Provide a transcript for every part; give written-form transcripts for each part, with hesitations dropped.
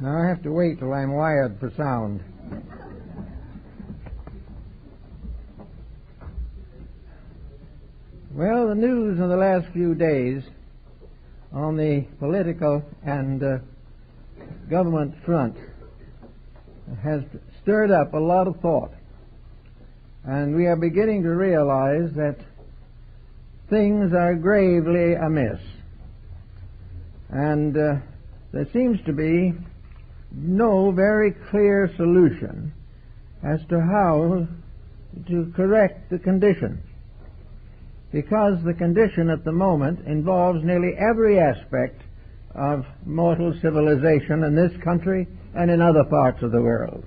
Now I have to wait till I'm wired for sound. Well, the news of the last few days on the political and government front has stirred up a lot of thought. And we are beginning to realize that things are gravely amiss. And there seems to be no very clear solution as to how to correct the condition, because the condition at the moment involves nearly every aspect of mortal civilization in this country and in other parts of the world.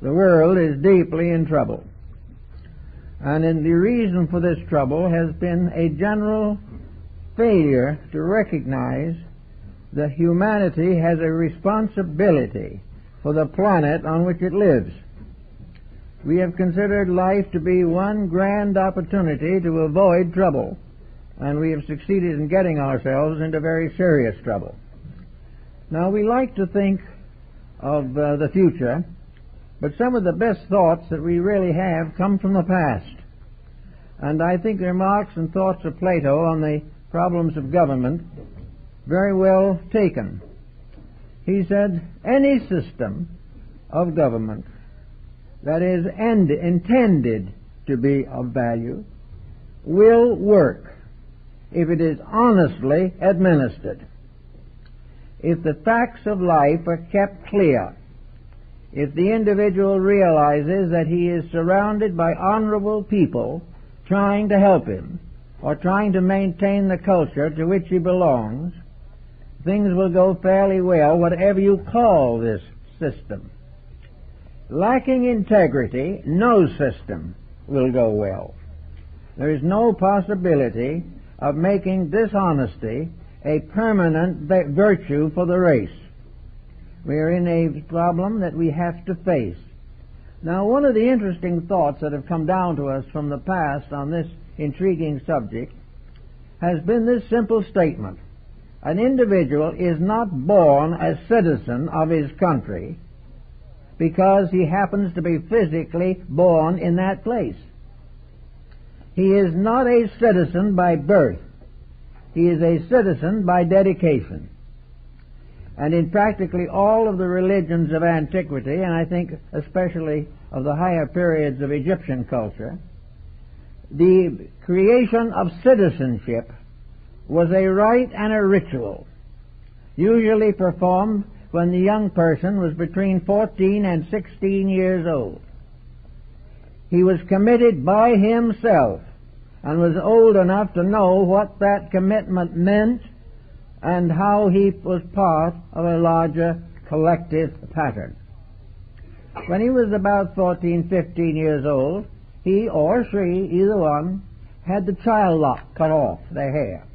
The world is deeply in trouble. And the reason for this trouble has been a general failure to recognize that humanity has a responsibility for the planet on which it lives. We have considered life to be one grand opportunity to avoid trouble, and we have succeeded in getting ourselves into very serious trouble. Now, we like to think of the future, but some of the best thoughts that we really have come from the past. And I think the remarks and thoughts of Plato on the problems of government very well taken. He said, any system of government that is intended to be of value will work if it is honestly administered. If the facts of life are kept clear, if the individual realizes that he is surrounded by honorable people trying to help him or trying to maintain the culture to which he belongs, things will go fairly well, whatever you call this system. Lacking integrity, no system will go well. There is no possibility of making dishonesty a permanent virtue for the race. We are in a problem that we have to face. Now, one of the interesting thoughts that have come down to us from the past on this intriguing subject has been this simple statement: an individual is not born a citizen of his country because he happens to be physically born in that place. He is not a citizen by birth. He is a citizen by dedication. And in practically all of the religions of antiquity, and I think especially of the higher periods of Egyptian culture, the creation of citizenship was a rite and a ritual, usually performed when the young person was between 14 and 16 years old. He was committed by himself and was old enough to know what that commitment meant and how he was part of a larger collective pattern. When he was about 14, 15 years old, he or she, either one, had the child lock cut off their hair.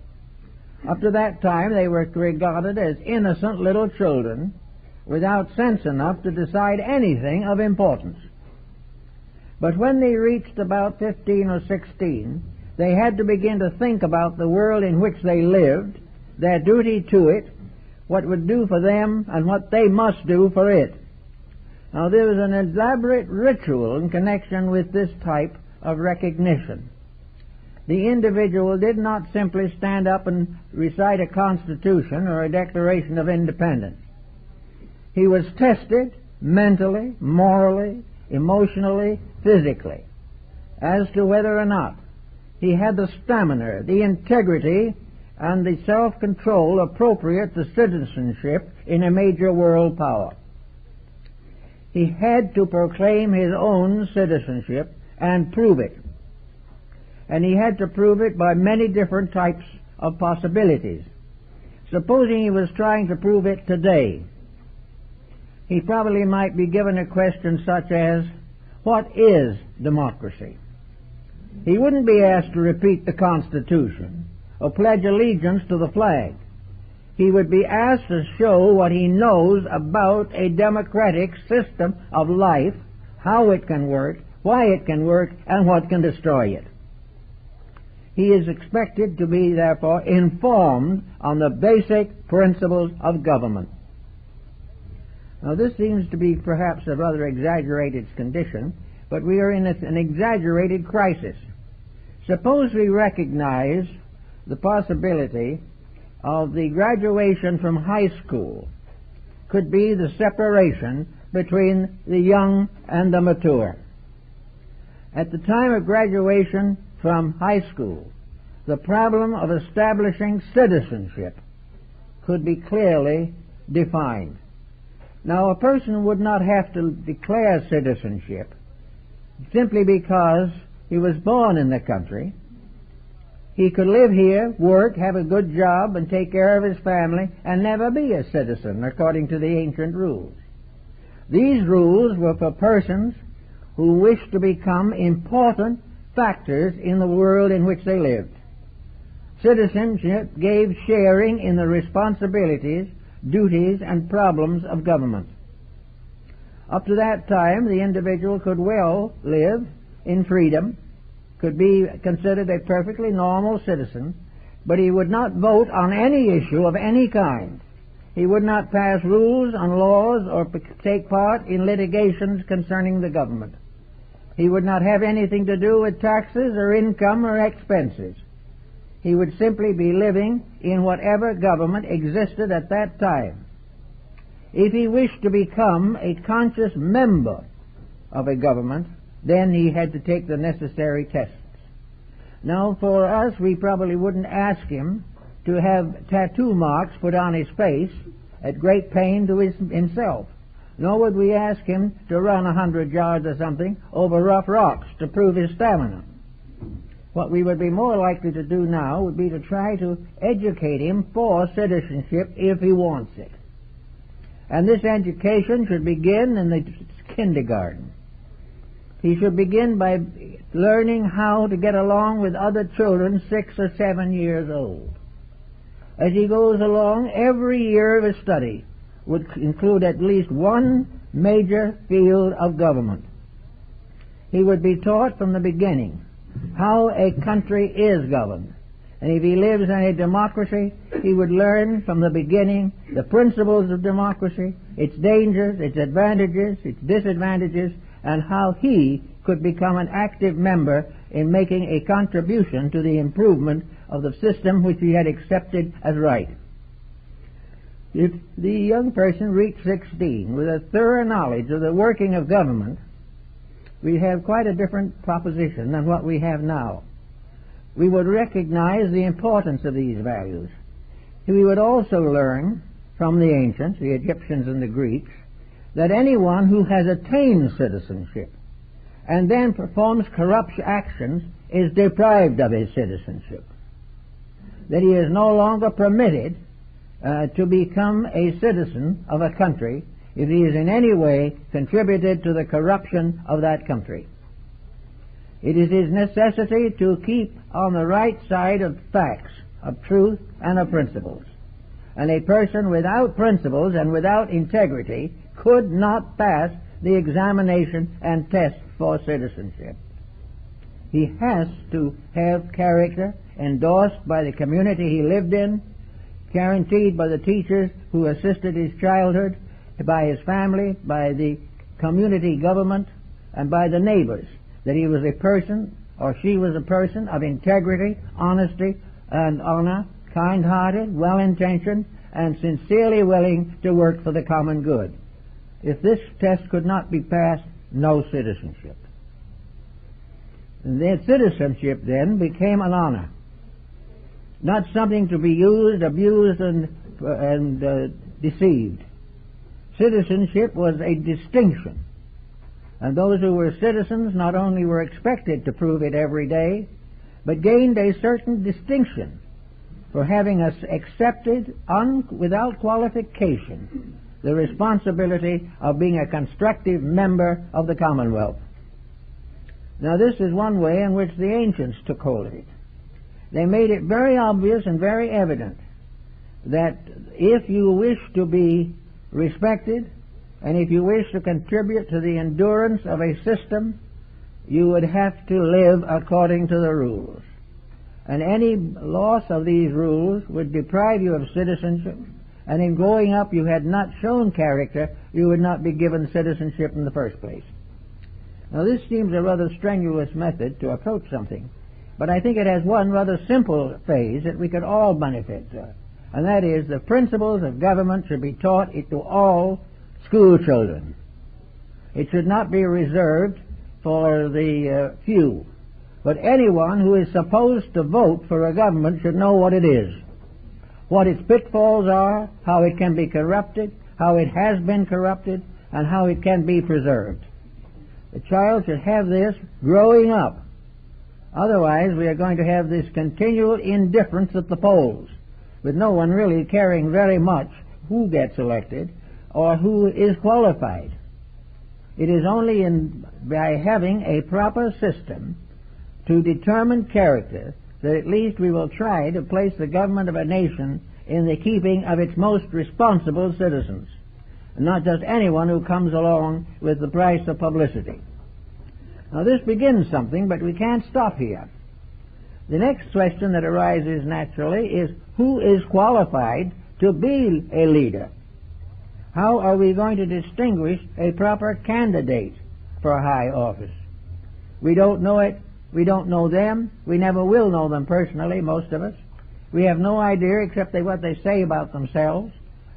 Up to that time, they were regarded as innocent little children without sense enough to decide anything of importance. But when they reached about 15 or 16, they had to begin to think about the world in which they lived, their duty to it, what it would do for them, and what they must do for it. Now, there was an elaborate ritual in connection with this type of recognition. The individual did not simply stand up and recite a constitution or a declaration of independence. He was tested mentally, morally, emotionally, physically, as to whether or not he had the stamina, the integrity, and the self-control appropriate to citizenship in a major world power. He had to proclaim his own citizenship and prove it. And he had to prove it by many different types of possibilities. Supposing he was trying to prove it today, he probably might be given a question such as, what is democracy? He wouldn't be asked to repeat the Constitution or pledge allegiance to the flag. He would be asked to show what he knows about a democratic system of life, how it can work, why it can work, and what can destroy it. He is expected to be, therefore, informed on the basic principles of government. Now this seems to be perhaps a rather exaggerated condition, but we are in an exaggerated crisis. Suppose we recognize the possibility of the graduation from high school could be the separation between the young and the mature. At the time of graduation from high school, the problem of establishing citizenship could be clearly defined. Now, a person would not have to declare citizenship simply because he was born in the country. He could live here, work, have a good job, and take care of his family, and never be a citizen, according to the ancient rules. These rules were for persons who wished to become important factors in the world in which they lived. Citizenship gave sharing in the responsibilities, duties, and problems of government. Up to that time, the individual could well live in freedom, could be considered a perfectly normal citizen, but he would not vote on any issue of any kind. He would not pass rules on laws or take part in litigations concerning the government. He would not have anything to do with taxes or income or expenses. He would simply be living in whatever government existed at that time. If he wished to become a conscious member of a government, then he had to take the necessary tests. Now, for us, we probably wouldn't ask him to have tattoo marks put on his face at great pain to himself. Nor would we ask him to run 100 yards or something over rough rocks to prove his stamina. What we would be more likely to do now would be to try to educate him for citizenship if he wants it. And this education should begin in the kindergarten. He should begin by learning how to get along with other children 6 or 7 years old. As he goes along, every year of his study would include at least one major field of government. He would be taught from the beginning how a country is governed. And if he lives in a democracy, he would learn from the beginning the principles of democracy, its dangers, its advantages, its disadvantages, and how he could become an active member in making a contribution to the improvement of the system which he had accepted as right. If the young person reached 16 with a thorough knowledge of the working of government, we have quite a different proposition than what we have now. We would recognize the importance of these values. We would also learn from the ancients, the Egyptians and the Greeks, that anyone who has attained citizenship and then performs corrupt actions is deprived of his citizenship. That he is no longer permitted to become a citizen of a country if he is in any way contributed to the corruption of that country. It is his necessity to keep on the right side of facts, of truth, and of principles. And a person without principles and without integrity could not pass the examination and test for citizenship. He has to have character endorsed by the community he lived in, guaranteed by the teachers who assisted his childhood, by his family, by the community government, and by the neighbors, that he was a person, or she was a person, of integrity, honesty, and honor, kind-hearted, well-intentioned, and sincerely willing to work for the common good. If this test could not be passed, no citizenship. And their citizenship then became an honor, not something to be used, abused, and deceived. Citizenship was a distinction, and those who were citizens not only were expected to prove it every day, but gained a certain distinction for having accepted without qualification the responsibility of being a constructive member of the Commonwealth. Now this is one way in which the ancients took hold of it. They made it very obvious and very evident that if you wish to be respected and if you wish to contribute to the endurance of a system, you would have to live according to the rules. And any loss of these rules would deprive you of citizenship and in growing up you had not shown character, you would not be given citizenship in the first place. Now this seems a rather strenuous method to approach something, but I think it has one rather simple phase that we could all benefit, and that is the principles of government should be taught to all school children. It should not be reserved for the few, but anyone who is supposed to vote for a government should know what it is, what its pitfalls are, how it can be corrupted, how it has been corrupted, and how it can be preserved. The child should have this growing up. Otherwise, we are going to have this continual indifference at the polls, with no one really caring very much who gets elected or who is qualified. It is only by having a proper system to determine character that at least we will try to place the government of a nation in the keeping of its most responsible citizens, and not just anyone who comes along with the price of publicity. Now this begins something, but we can't stop here. The next question that arises naturally is, who is qualified to be a leader? How are we going to distinguish a proper candidate for a high office? We don't know it. We don't know them. We never will know them personally, most of us. We have no idea except what they say about themselves,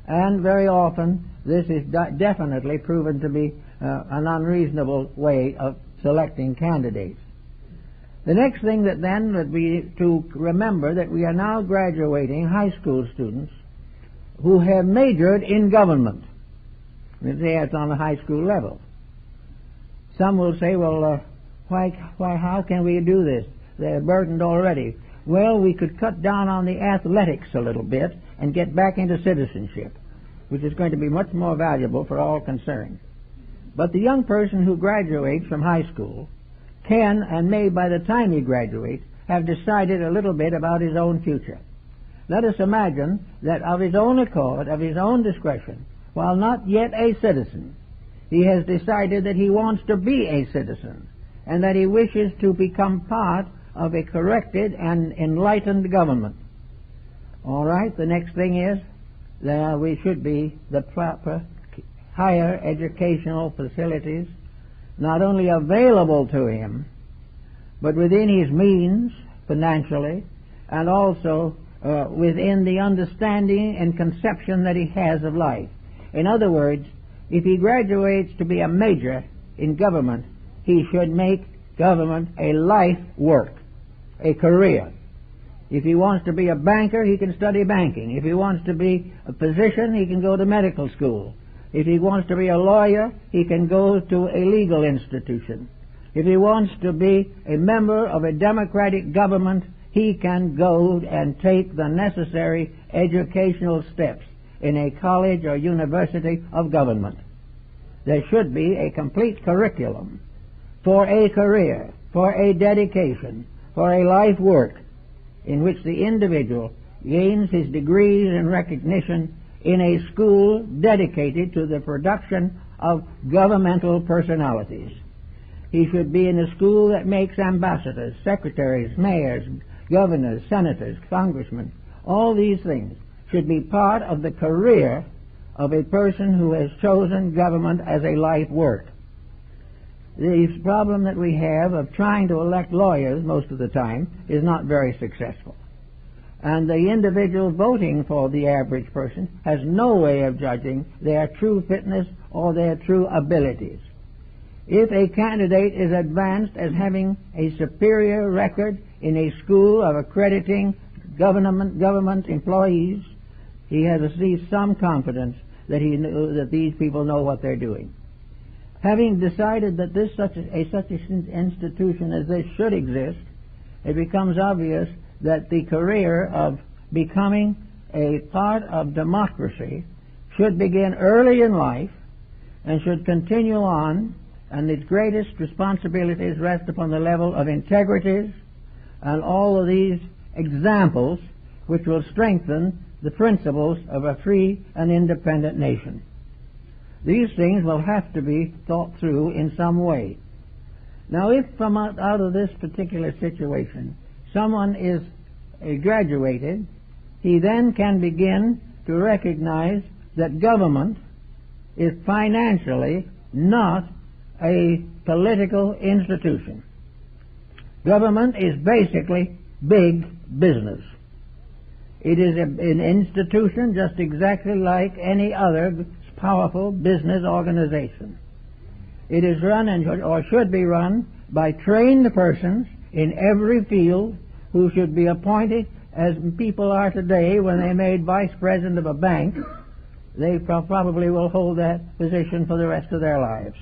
and very often this is definitely proven to be an unreasonable way of selecting candidates. The next thing that then would be to remember that we are now graduating high school students who have majored in government. We say it's on the high school level. Some will say, well, how can we do this? They're burdened already. Well, we could cut down on the athletics a little bit and get back into citizenship, which is going to be much more valuable for all concerned. But the young person who graduates from high school can and may, by the time he graduates, have decided a little bit about his own future. Let us imagine that of his own accord, of his own discretion, while not yet a citizen, he has decided that he wants to be a citizen and that he wishes to become part of a corrected and enlightened government. All right, the next thing is that we should be the proper higher educational facilities not only available to him, but within his means financially, and also within the understanding and conception that he has of life. In other words, if he graduates to be a major in government, he should make government a life work, a career. If he wants to be a banker, he can study banking. If he wants to be a physician, he can go to medical school. If he wants to be a lawyer, he can go to a legal institution. If he wants to be a member of a democratic government, he can go and take the necessary educational steps in a college or university of government. There should be a complete curriculum for a career, for a dedication, for a life work in which the individual gains his degrees and recognition in a school dedicated to the production of governmental personalities. He should be in a school that makes ambassadors, secretaries, mayors, governors, senators, congressmen. All these things should be part of the career of a person who has chosen government as a life work. The problem that we have of trying to elect lawyers most of the time is not very successful. And the individual voting for the average person has no way of judging their true fitness or their true abilities. If a candidate is advanced as having a superior record in a school of accrediting government employees, he has at least some confidence that these people know what they're doing. Having decided that such an institution as this should exist, it becomes obvious that the career of becoming a part of democracy should begin early in life and should continue on, and its greatest responsibilities rest upon the level of integrities and all of these examples which will strengthen the principles of a free and independent nation. These things will have to be thought through in some way. Now, if from out of this particular situation someone is graduated, he then can begin to recognize that government is financially not a political institution. Government is basically big business. It is an institution just exactly like any other powerful business organization. It is run or should be run by trained persons in every field who should be appointed as people are today when they're made vice president of a bank. They probably will hold that position for the rest of their lives.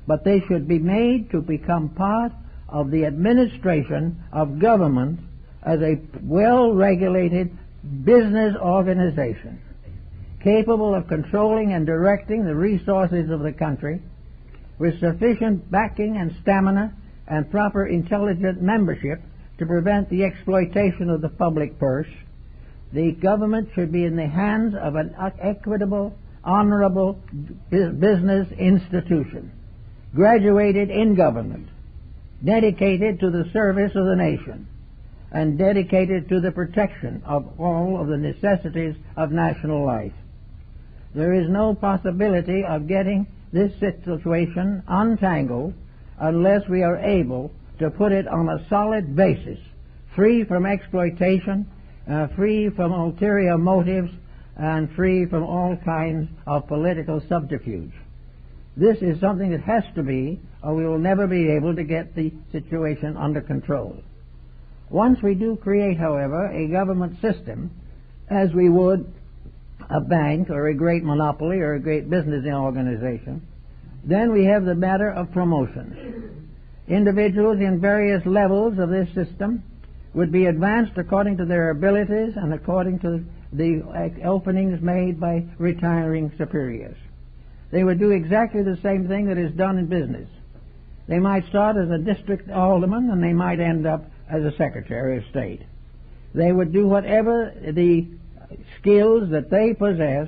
But they should be made to become part of the administration of government as a well-regulated business organization, capable of controlling and directing the resources of the country with sufficient backing and stamina and proper intelligent membership to prevent the exploitation of the public purse. The government should be in the hands of an equitable, honorable business institution, graduated in government, dedicated to the service of the nation, and dedicated to the protection of all of the necessities of national life. There is no possibility of getting this situation untangled unless we are able to put it on a solid basis, free from exploitation, free from ulterior motives, and free from all kinds of political subterfuge. This is something that has to be, or we will never be able to get the situation under control. Once we do create, however, a government system, as we would a bank or a great monopoly or a great business organization, then we have the matter of promotions. Individuals in various levels of this system would be advanced according to their abilities and according to the openings made by retiring superiors. They would do exactly the same thing that is done in business. They might start as a district alderman and they might end up as a secretary of state. They would do whatever the skills that they possess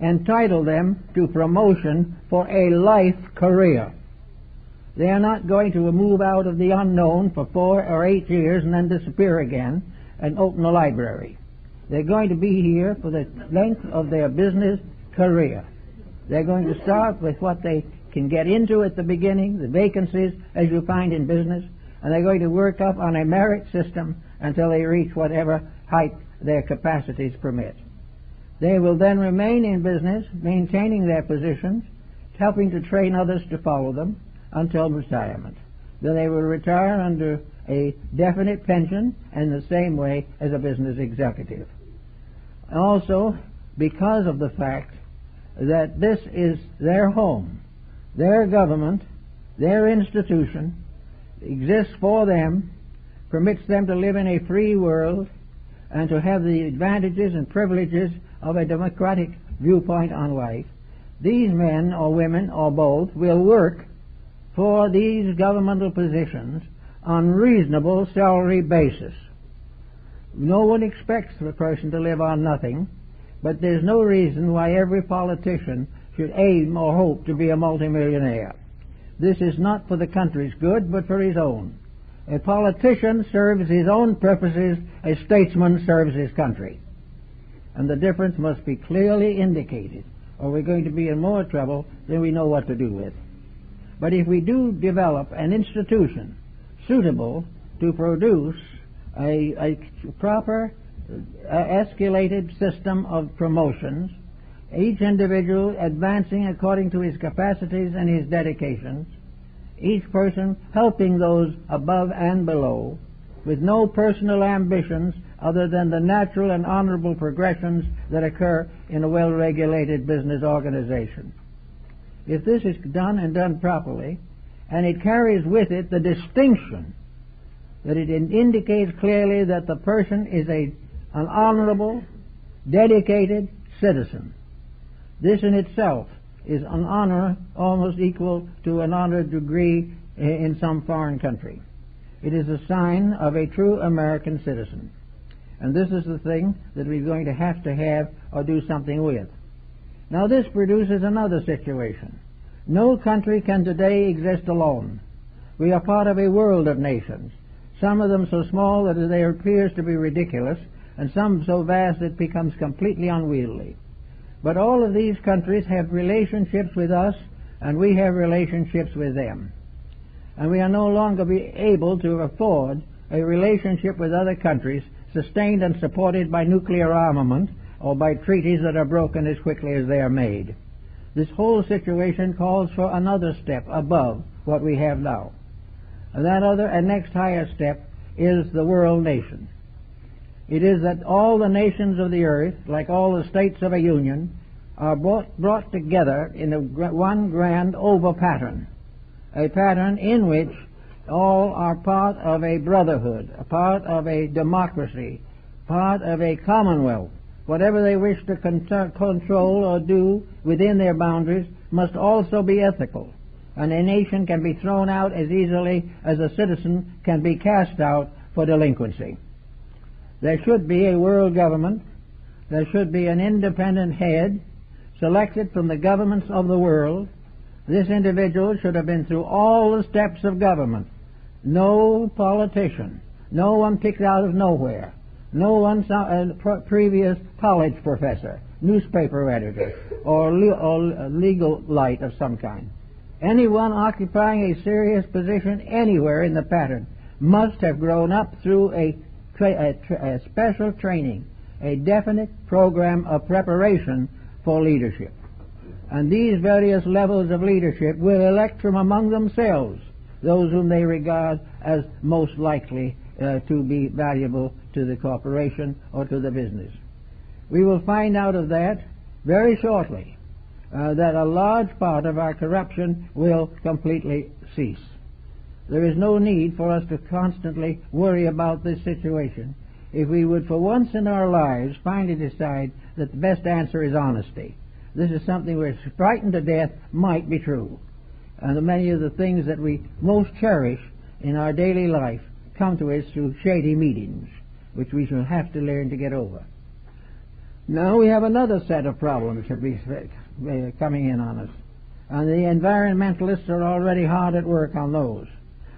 entitle them to promotion for a life career. They are not going to move out of the unknown for 4 or 8 years and then disappear again and open a library. They're going to be here for the length of their business career. They're going to start with what they can get into at the beginning, the vacancies as you find in business, and they're going to work up on a merit system until they reach whatever height their capacities permit. They will then remain in business, maintaining their positions, helping to train others to follow them until retirement. Then they will retire under a definite pension in the same way as a business executive. Also, because of the fact that this is their home, their government, their institution, exists for them, permits them to live in a free world, and to have the advantages and privileges of a democratic viewpoint on life, these men or women or both will work for these governmental positions on reasonable salary basis. No one expects the person to live on nothing, but there's no reason why every politician should aim or hope to be a multimillionaire. This is not for the country's good, but for his own. A politician serves his own purposes, a statesman serves his country. And the difference must be clearly indicated, or we're going to be in more trouble than we know what to do with. But if we do develop an institution suitable to produce a proper escalated system of promotions, each individual advancing according to his capacities and his dedications, each person helping those above and below, with no personal ambitions other than the natural and honorable progressions that occur in a well-regulated business organization. If this is done and done properly, and it carries with it the distinction that it indicates clearly that the person is an honorable, dedicated citizen. This in itself is an honor almost equal to an honored degree in some foreign country. It is a sign of a true American citizen. And this is the thing that we're going to have or do something with. Now this produces another situation. No country can today exist alone. We are part of a world of nations, some of them so small that it appears to be ridiculous and some so vast it becomes completely unwieldy. But all of these countries have relationships with us, and we have relationships with them. And we are no longer able to afford a relationship with other countries sustained and supported by nuclear armament or by treaties that are broken as quickly as they are made. This whole situation calls for another step above what we have now. And that other and next higher step is the world nation. It is that all the nations of the earth, like all the states of a union, are brought together in one grand over pattern, a pattern in which all are part of a brotherhood, a part of a democracy, part of a commonwealth. Whatever they wish to control or do within their boundaries must also be ethical, and a nation can be thrown out as easily as a citizen can be cast out for delinquency. There should be a world government. There should be an independent head selected from the governments of the world. This individual should have been through all the steps of government. No politician, no one picked out of nowhere, no one previous college professor, newspaper editor, or legal light of some kind. Anyone occupying a serious position anywhere in the pattern must have grown up through a special training, a definite program of preparation for leadership. And these various levels of leadership will elect from among themselves those whom they regard as most likely to be valuable to the corporation or to the business. We will find out of that very shortly, that a large part of our corruption will completely cease. There is no need for us to constantly worry about this situation if we would for once in our lives finally decide that the best answer is honesty. This is something we're frightened to death might be true. And many of the things that we most cherish in our daily life come to us through shady meetings, which we shall have to learn to get over. Now we have another set of problems that be coming in on us. And the environmentalists are already hard at work on those.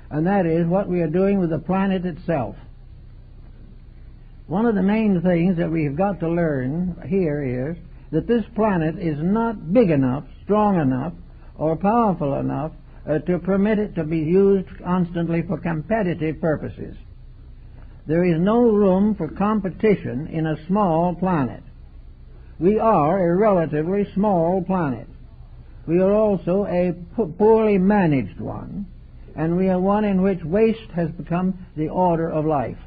And that is what we are doing with the planet itself. One of the main things that we've got to learn here is that this planet is not big enough, strong enough, or powerful enough to permit it to be used constantly for competitive purposes. There is no room for competition in a small planet. We are a relatively small planet. We are also a poorly managed one, and we are one in which waste has become the order of life.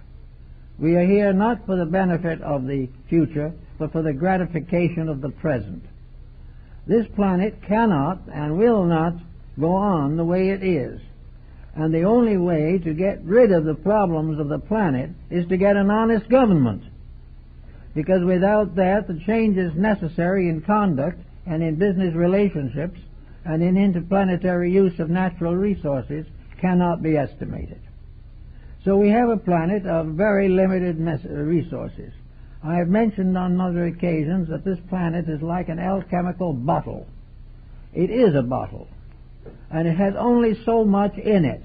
We are here not for the benefit of the future, but for the gratification of the present. This planet cannot and will not go on the way it is. And the only way to get rid of the problems of the planet is to get an honest government. Because without that, the changes necessary in conduct and in business relationships and in interplanetary use of natural resources cannot be estimated. So we have a planet of very limited resources. I have mentioned on other occasions that this planet is like an alchemical bottle. It is a bottle, and it has only so much in it.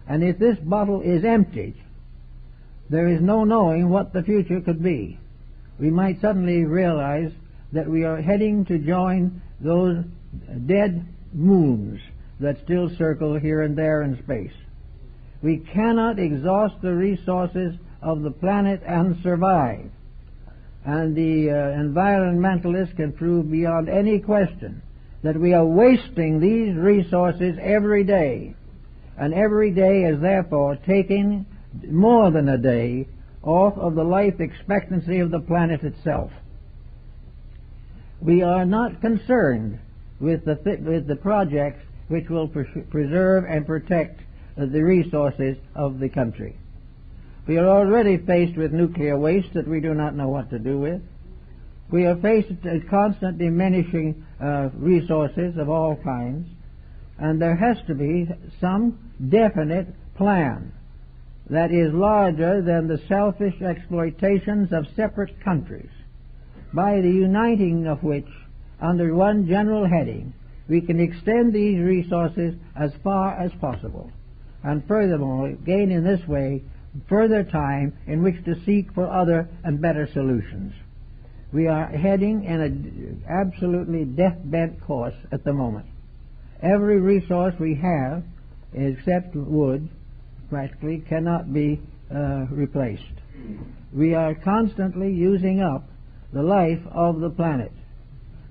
And if this bottle is empty, there is no knowing what the future could be. We might suddenly realize that we are heading to join those dead moons that still circle here and there in space. We cannot exhaust the resources of the planet and survive. And the environmentalists can prove beyond any question that we are wasting these resources every day. And every day is therefore taking more than a day off of the life expectancy of the planet itself. We are not concerned with the projects which will preserve and protect the resources of the country. We are already faced with nuclear waste that we do not know what to do with. We are faced with constant diminishing resources of all kinds, and there has to be some definite plan that is larger than the selfish exploitations of separate countries, by the uniting of which, under one general heading, we can extend these resources as far as possible, and furthermore gain in this way further time in which to seek for other and better solutions. We are heading in an absolutely deathbed course at the moment. Every resource we have, except wood, practically cannot be replaced. We are constantly using up the life of the planet.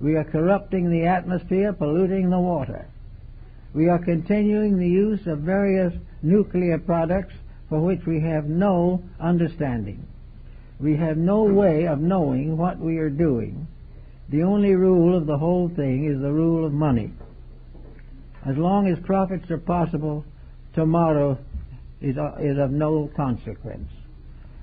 We are corrupting the atmosphere, polluting the water. We are continuing the use of various nuclear products for which we have no understanding. We have no way of knowing what we are doing. The only rule of the whole thing is the rule of money. As long as profits are possible, tomorrow is of no consequence.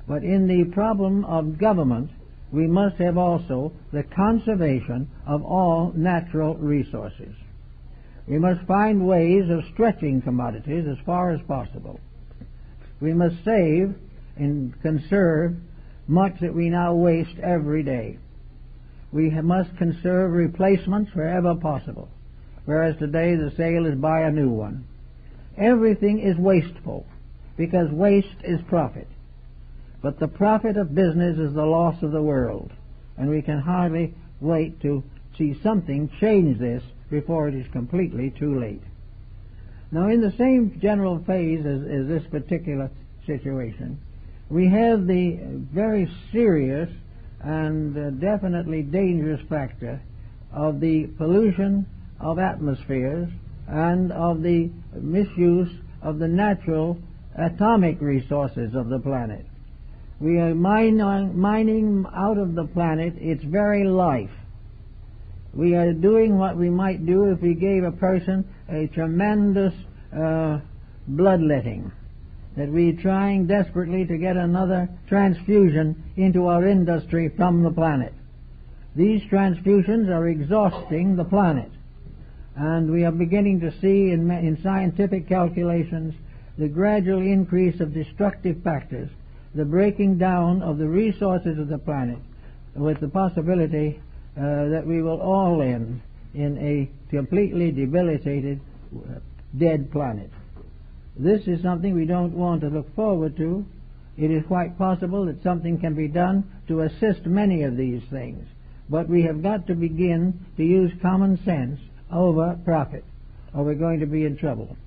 But in the problem of government, we must have also the conservation of all natural resources. We must find ways of stretching commodities as far as possible. We must save and conserve much that we now waste every day. We must conserve replacements wherever possible, whereas today the sale is buy a new one. Everything is wasteful, because waste is profit. But the profit of business is the loss of the world, and we can hardly wait to see something change this before it is completely too late. Now, in the same general phase as this particular situation, we have the very serious and definitely dangerous factor of the pollution of atmospheres and of the misuse of the natural atomic resources of the planet. We are mining out of the planet its very life. We are doing what we might do if we gave a person a tremendous bloodletting, that we're trying desperately to get another transfusion into our industry from the planet. These transfusions are exhausting the planet, and we are beginning to see in scientific calculations the gradual increase of destructive factors, the breaking down of the resources of the planet, with the possibility that we will all end in a completely debilitated, dead planet. This is something we don't want to look forward to. It is quite possible that something can be done to assist many of these things, but we have got to begin to use common sense over profit, or we're going to be in trouble.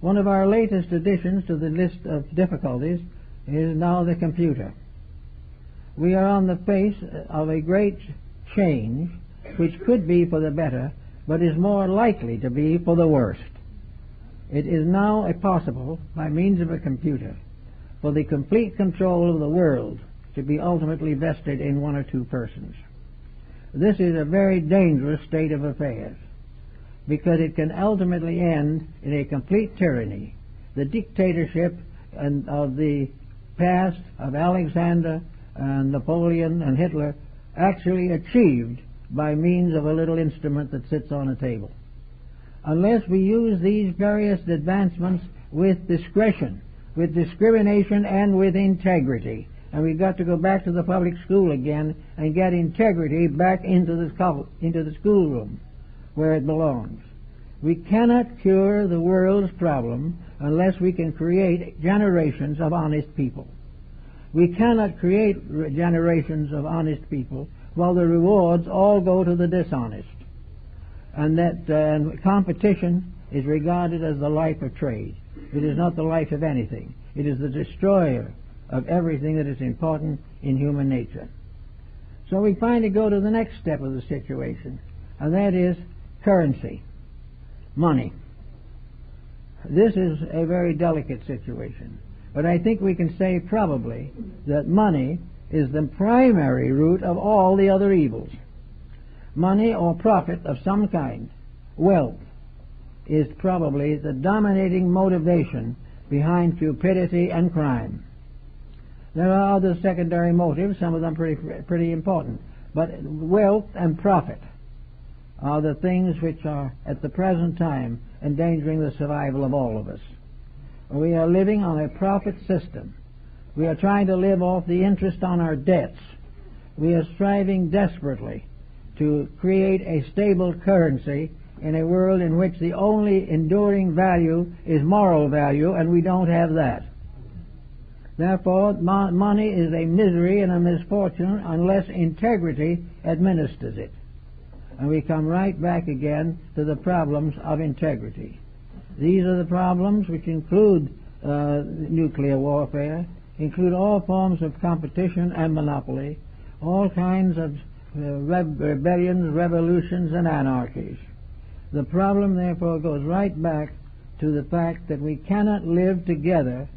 One of our latest additions to the list of difficulties is now the computer. We are on the face of a great change, which could be for the better, but is more likely to be for the worst. It is now possible, by means of a computer, for the complete control of the world to be ultimately vested in one or two persons. This is a very dangerous state of affairs, because it can ultimately end in a complete tyranny, the dictatorship of the past of Alexander and Napoleon and Hitler, actually achieved by means of a little instrument that sits on a table. Unless we use these various advancements with discretion, with discrimination, and with integrity, and we've got to go back to the public school again and get integrity back into the schoolroom where it belongs. We cannot cure the world's problem unless we can create generations of honest people. We cannot create generations of honest people while the rewards all go to the dishonest. And that competition is regarded as the life of trade. It is not the life of anything. It is the destroyer of everything that is important in human nature. So we finally go to the next step of the situation, and that is currency, money. This is a very delicate situation, but I think we can say probably that money is the primary root of all the other evils. Money or profit of some kind, wealth, is probably the dominating motivation behind cupidity and crime. There are other secondary motives, some of them pretty important, but wealth and profit are the things which are at the present time endangering the survival of all of us. We are living on a profit system. We are trying to live off the interest on our debts. We are striving desperately to create a stable currency in a world in which the only enduring value is moral value, and we don't have that. Therefore, money is a misery and a misfortune unless integrity administers it. And we come right back again to the problems of integrity. These are the problems which include nuclear warfare, include all forms of competition and monopoly, all kinds of rebellions, revolutions, and anarchies. The problem, therefore, goes right back to the fact that we cannot live together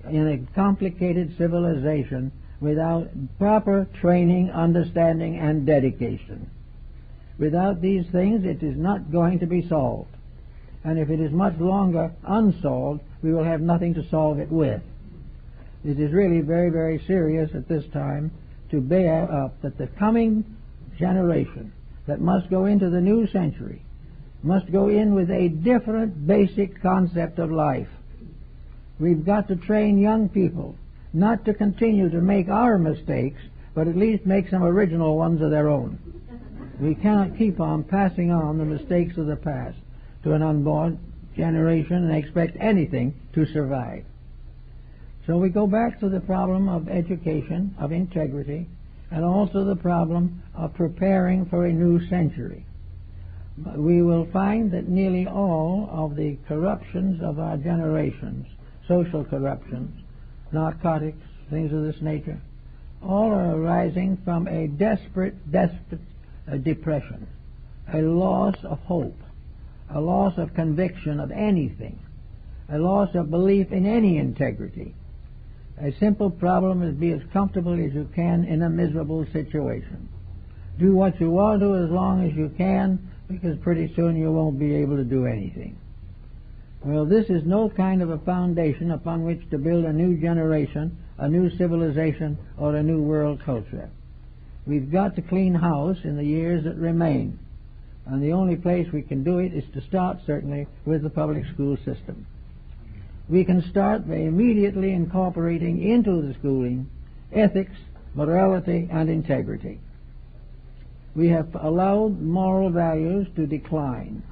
in a complicated civilization without proper training, understanding, and dedication. Without these things, it is not going to be solved. And if it is much longer unsolved, we will have nothing to solve it with. It is really very, very serious at this time to bear up that the coming generation that must go into the new century must go in with a different basic concept of life. We've got to train young people not to continue to make our mistakes, but at least make some original ones of their own. We cannot keep on passing on the mistakes of the past to an unborn generation and expect anything to survive. So we go back to the problem of education, of integrity, and also the problem of preparing for a new century. We will find that nearly all of the corruptions of our generations, social corruptions, narcotics, things of this nature, all are arising from a desperate depression, a loss of hope, a loss of conviction of anything, a loss of belief in any integrity. A simple problem is be as comfortable as you can in a miserable situation. Do what you want to as long as you can, because pretty soon you won't be able to do anything. Well, this is no kind of a foundation upon which to build a new generation, a new civilization, or a new world culture. We've got to clean house in the years that remain. And the only place we can do it is to start, certainly, with the public school system. We can start by immediately incorporating into the schooling ethics, morality, and integrity. We have allowed moral values to decline.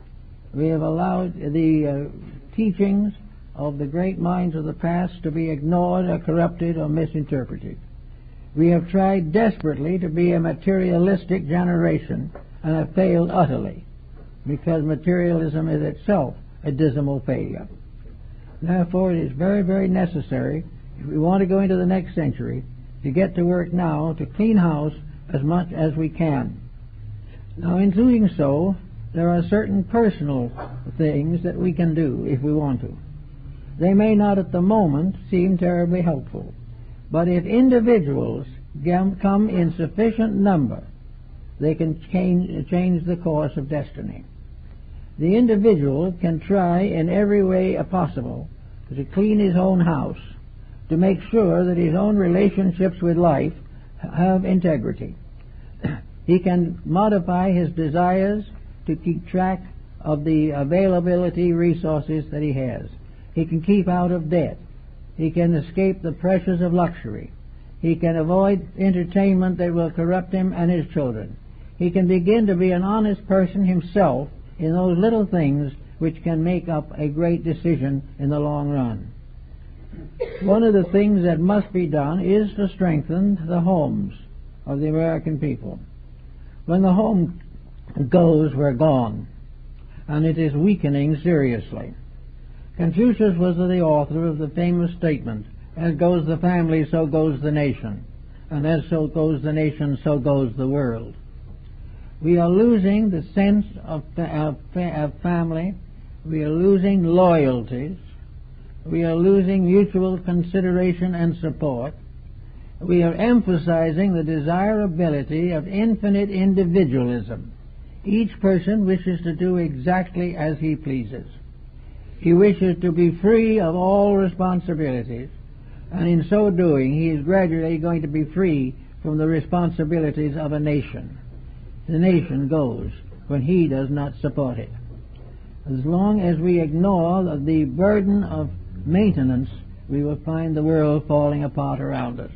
We have allowed the teachings of the great minds of the past to be ignored or corrupted or misinterpreted. We have tried desperately to be a materialistic generation and have failed utterly, because materialism is itself a dismal failure. Therefore, it is very, very necessary, if we want to go into the next century, to get to work now to clean house as much as we can. Now, in doing so, there are certain personal things that we can do if we want to. They may not at the moment seem terribly helpful, but if individuals come in sufficient number, they can change the course of destiny. The individual can try in every way possible to clean his own house, to make sure that his own relationships with life have integrity. He can modify his desires to keep track of the availability resources that he has. He can keep out of debt. He can escape the pressures of luxury. He can avoid entertainment that will corrupt him and his children. He can begin to be an honest person himself in those little things which can make up a great decision in the long run. One of the things that must be done is to strengthen the homes of the American people. When the home goes, we're gone, and it is weakening seriously. Confucius was the author of the famous statement, "As goes the family, so goes the nation, and as so goes the nation, so goes the world." We are losing the sense of family. We are losing loyalties. We are losing mutual consideration and support. We are emphasizing the desirability of infinite individualism. Each person wishes to do exactly as he pleases. He wishes to be free of all responsibilities, and in so doing he is gradually going to be free from the responsibilities of a nation. The nation goes when he does not support it. As long as we ignore the burden of maintenance, we will find the world falling apart around us.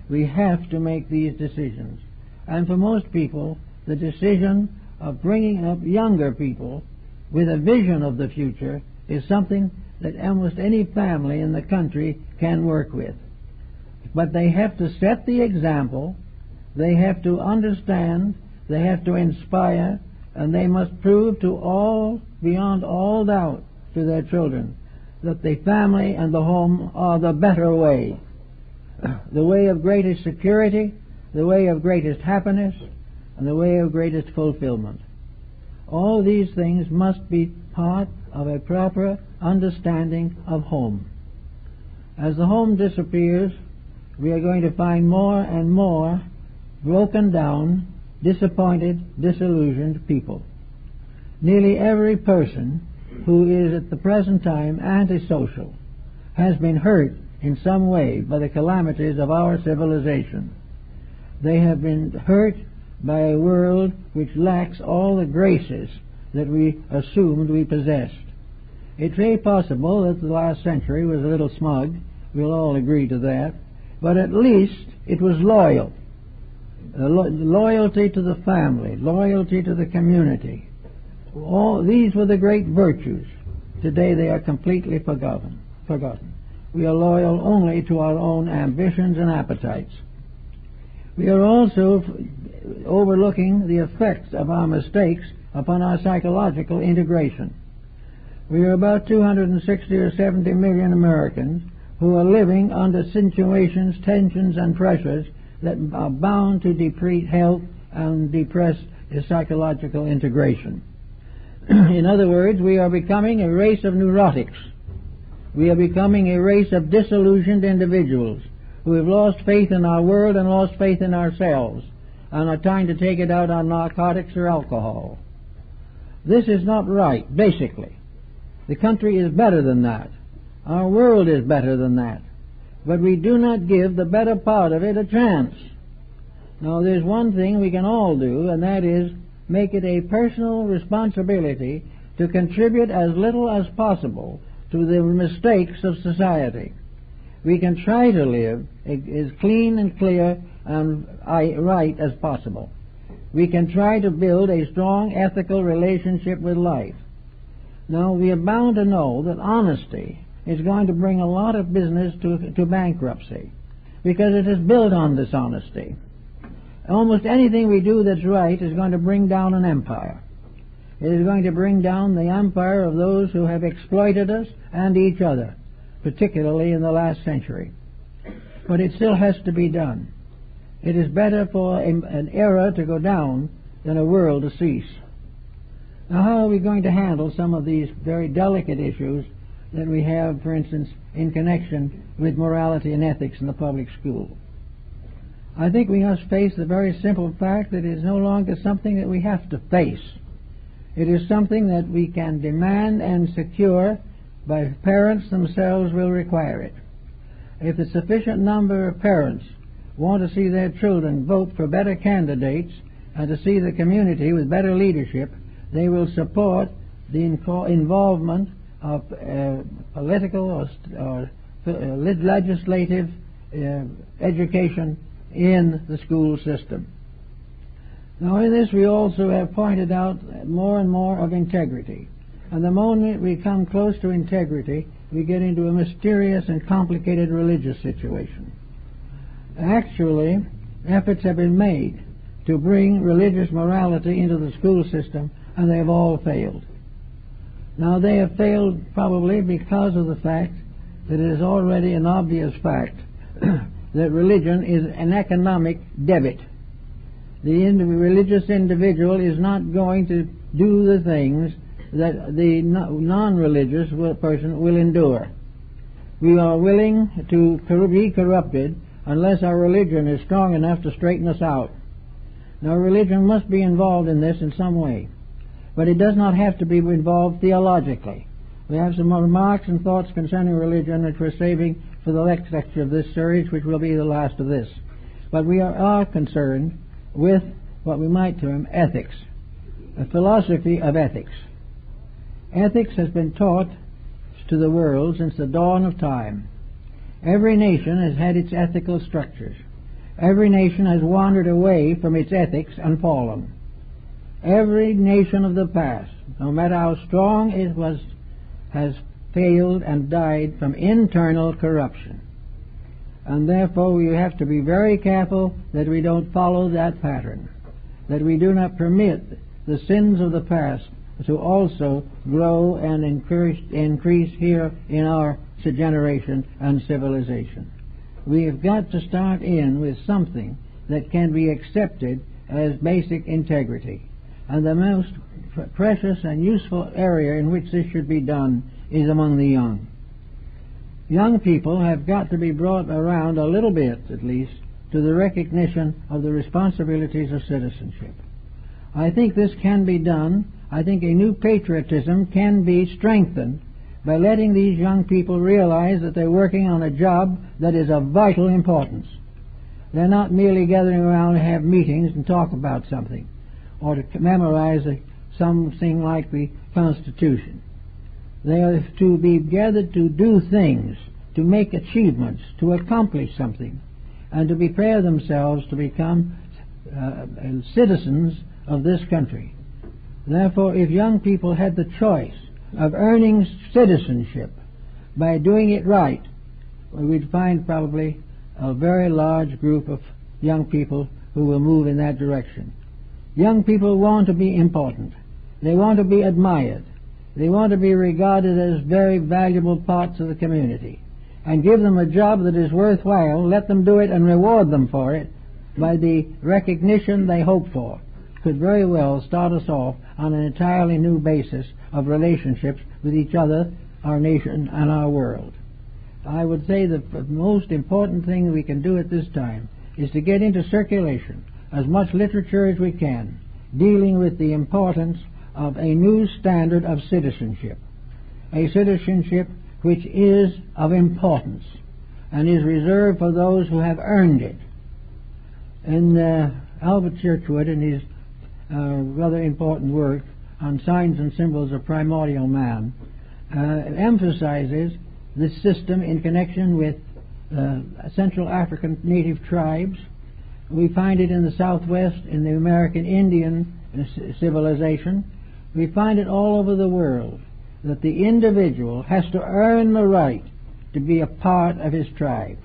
We have to make these decisions. And for most people, the decision of bringing up younger people with a vision of the future is something that almost any family in the country can work with. But they have to set the example, they have to understand, they have to inspire, and they must prove to all, beyond all doubt, to their children that the family and the home are the better way, the way of greatest security, the way of greatest happiness, and the way of greatest fulfillment. All these things must be part of a proper understanding of home. As the home disappears, we are going to find more and more broken down, disappointed, disillusioned people. Nearly every person who is at the present time antisocial has been hurt in some way by the calamities of our civilization. They have been hurt by a world which lacks all the graces that we assumed we possessed. It's very possible that the last century was a little smug, we'll all agree to that, but at least it was loyal. Loyalty to the family, loyalty to the community. All these were the great virtues. Today they are completely forgotten. We are loyal only to our own ambitions and appetites. We are also overlooking the effects of our mistakes upon our psychological integration. We are about 260 or 70 million Americans who are living under situations, tensions, and pressures that are bound to deplete health and depress psychological integration. In other words, we are becoming a race of neurotics. We are becoming a race of disillusioned individuals who have lost faith in our world and lost faith in ourselves and are trying to take it out on narcotics or alcohol. This is not right, basically. The country is better than that. Our world is better than that. But we do not give the better part of it a chance. Now, there's one thing we can all do, and that is make it a personal responsibility to contribute as little as possible to the mistakes of society. We can try to live as clean and clear and right as possible. We can try to build a strong ethical relationship with life. Now, we are bound to know that honesty is going to bring a lot of business to bankruptcy because it is built on dishonesty. Almost anything we do that's right is going to bring down an empire. It is going to bring down the empire of those who have exploited us and each other, particularly in the last century. But it still has to be done. It is better for an era to go down than a world to cease. Now, how are we going to handle some of these very delicate issues that we have, for instance, in connection with morality and ethics in the public school? I think we must face the very simple fact that it is no longer something that we have to face. It is something that we can demand and secure by parents themselves will require it. If a sufficient number of parents want to see their children vote for better candidates and to see the community with better leadership, they will support the involvement of political or legislative education in the school system. Now, in this we also have pointed out more and more of integrity. And the moment we come close to integrity, we get into a mysterious and complicated religious situation. Actually, efforts have been made to bring religious morality into the school system, and they have all failed. Now, they have failed probably because of the fact that it is already an obvious fact that religion is an economic debit. The religious individual is not going to do the things that the non-religious person will endure. We are willing to be corrupted unless our religion is strong enough to straighten us out. Now, religion must be involved in this in some way, but it does not have to be involved theologically. We have some remarks and thoughts concerning religion which we're saving for the next lecture of this series, which will be the last of this. But we are concerned with what we might term ethics, a philosophy of ethics. Ethics has been taught to the world since the dawn of time. Every nation has had its ethical structures. Every nation has wandered away from its ethics and fallen. Every nation of the past, no matter how strong it was, has failed and died from internal corruption. And therefore we have to be very careful that we don't follow that pattern, that we do not permit the sins of the past to also grow and increase here in our generation and civilization. We have got to start in with something that can be accepted as basic integrity. And the most precious and useful area in which this should be done is among the young. Young people have got to be brought around a little bit, at least, to the recognition of the responsibilities of citizenship. I think this can be done. I think a new patriotism can be strengthened by letting these young people realize that they're working on a job that is of vital importance. They're not merely gathering around to have meetings and talk about something, or to memorize something like the Constitution. They are to be gathered to do things, to make achievements, to accomplish something, and to prepare themselves to become citizens of this country. Therefore, if young people had the choice of earning citizenship by doing it right, we'd find probably a very large group of young people who will move in that direction. Young people want to be important. They want to be admired. They want to be regarded as very valuable parts of the community. And give them a job that is worthwhile, let them do it and reward them for it by the recognition they hope for. Could very well start us off on an entirely new basis of relationships with each other, our nation, and our world. I would say that the most important thing we can do at this time is to get into circulation as much literature as we can, dealing with the importance of a new standard of citizenship, a citizenship which is of importance and is reserved for those who have earned it. And Albert Churchwood, in his rather important work on Signs and Symbols of Primordial Man, emphasizes this system in connection with Central African native tribes. We find it in the Southwest, in the American Indian civilization. We find it all over the world, that the individual has to earn the right to be a part of his tribe.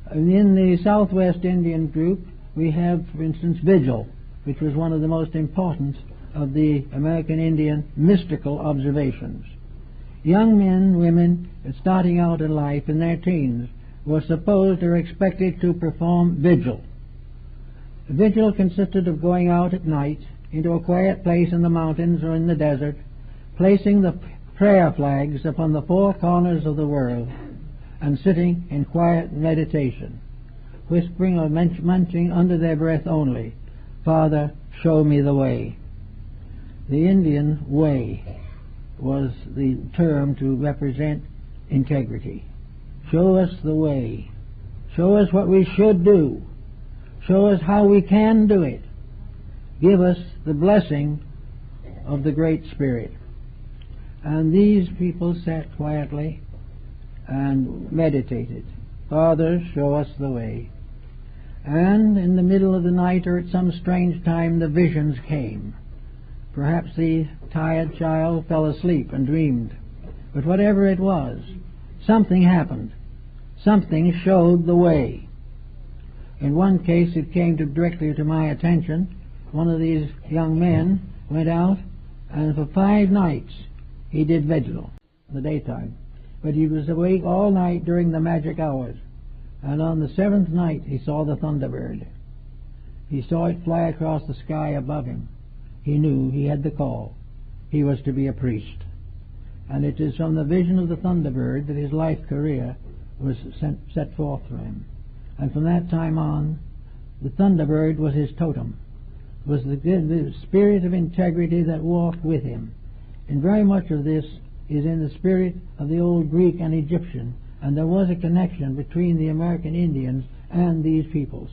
And in the Southwest Indian group, we have, for instance, vigil, which was one of the most important of the American Indian mystical observations. Young men, women, starting out in life in their teens, were supposed or expected to perform vigil. Vigil consisted of going out at night into a quiet place in the mountains or in the desert, placing the prayer flags upon the four corners of the world, and sitting in quiet meditation, whispering or munching under their breath only, "Father, show me the way." The Indian way was the term to represent integrity. Show us the way. Show us what we should do. Show us how we can do it. Give us the blessing of the Great Spirit. And these people sat quietly and meditated. Father, show us the way. And in the middle of the night or at some strange time the visions came. Perhaps the tired child fell asleep and dreamed. But whatever it was, something happened. Something showed the way. In one case it came directly to my attention. One of these young men went out, and for 5 nights he did vigil in the daytime. But he was awake all night during the magic hours. And on the 7th night he saw the thunderbird. He saw it fly across the sky above him. He knew he had the call. He was to be a priest. And it is from the vision of the thunderbird that his life career was set forth for him. And from that time on, the thunderbird was his totem, was the spirit of integrity that walked with him. And very much of this is in the spirit of the old Greek and Egyptian, and there was a connection between the American Indians and these peoples.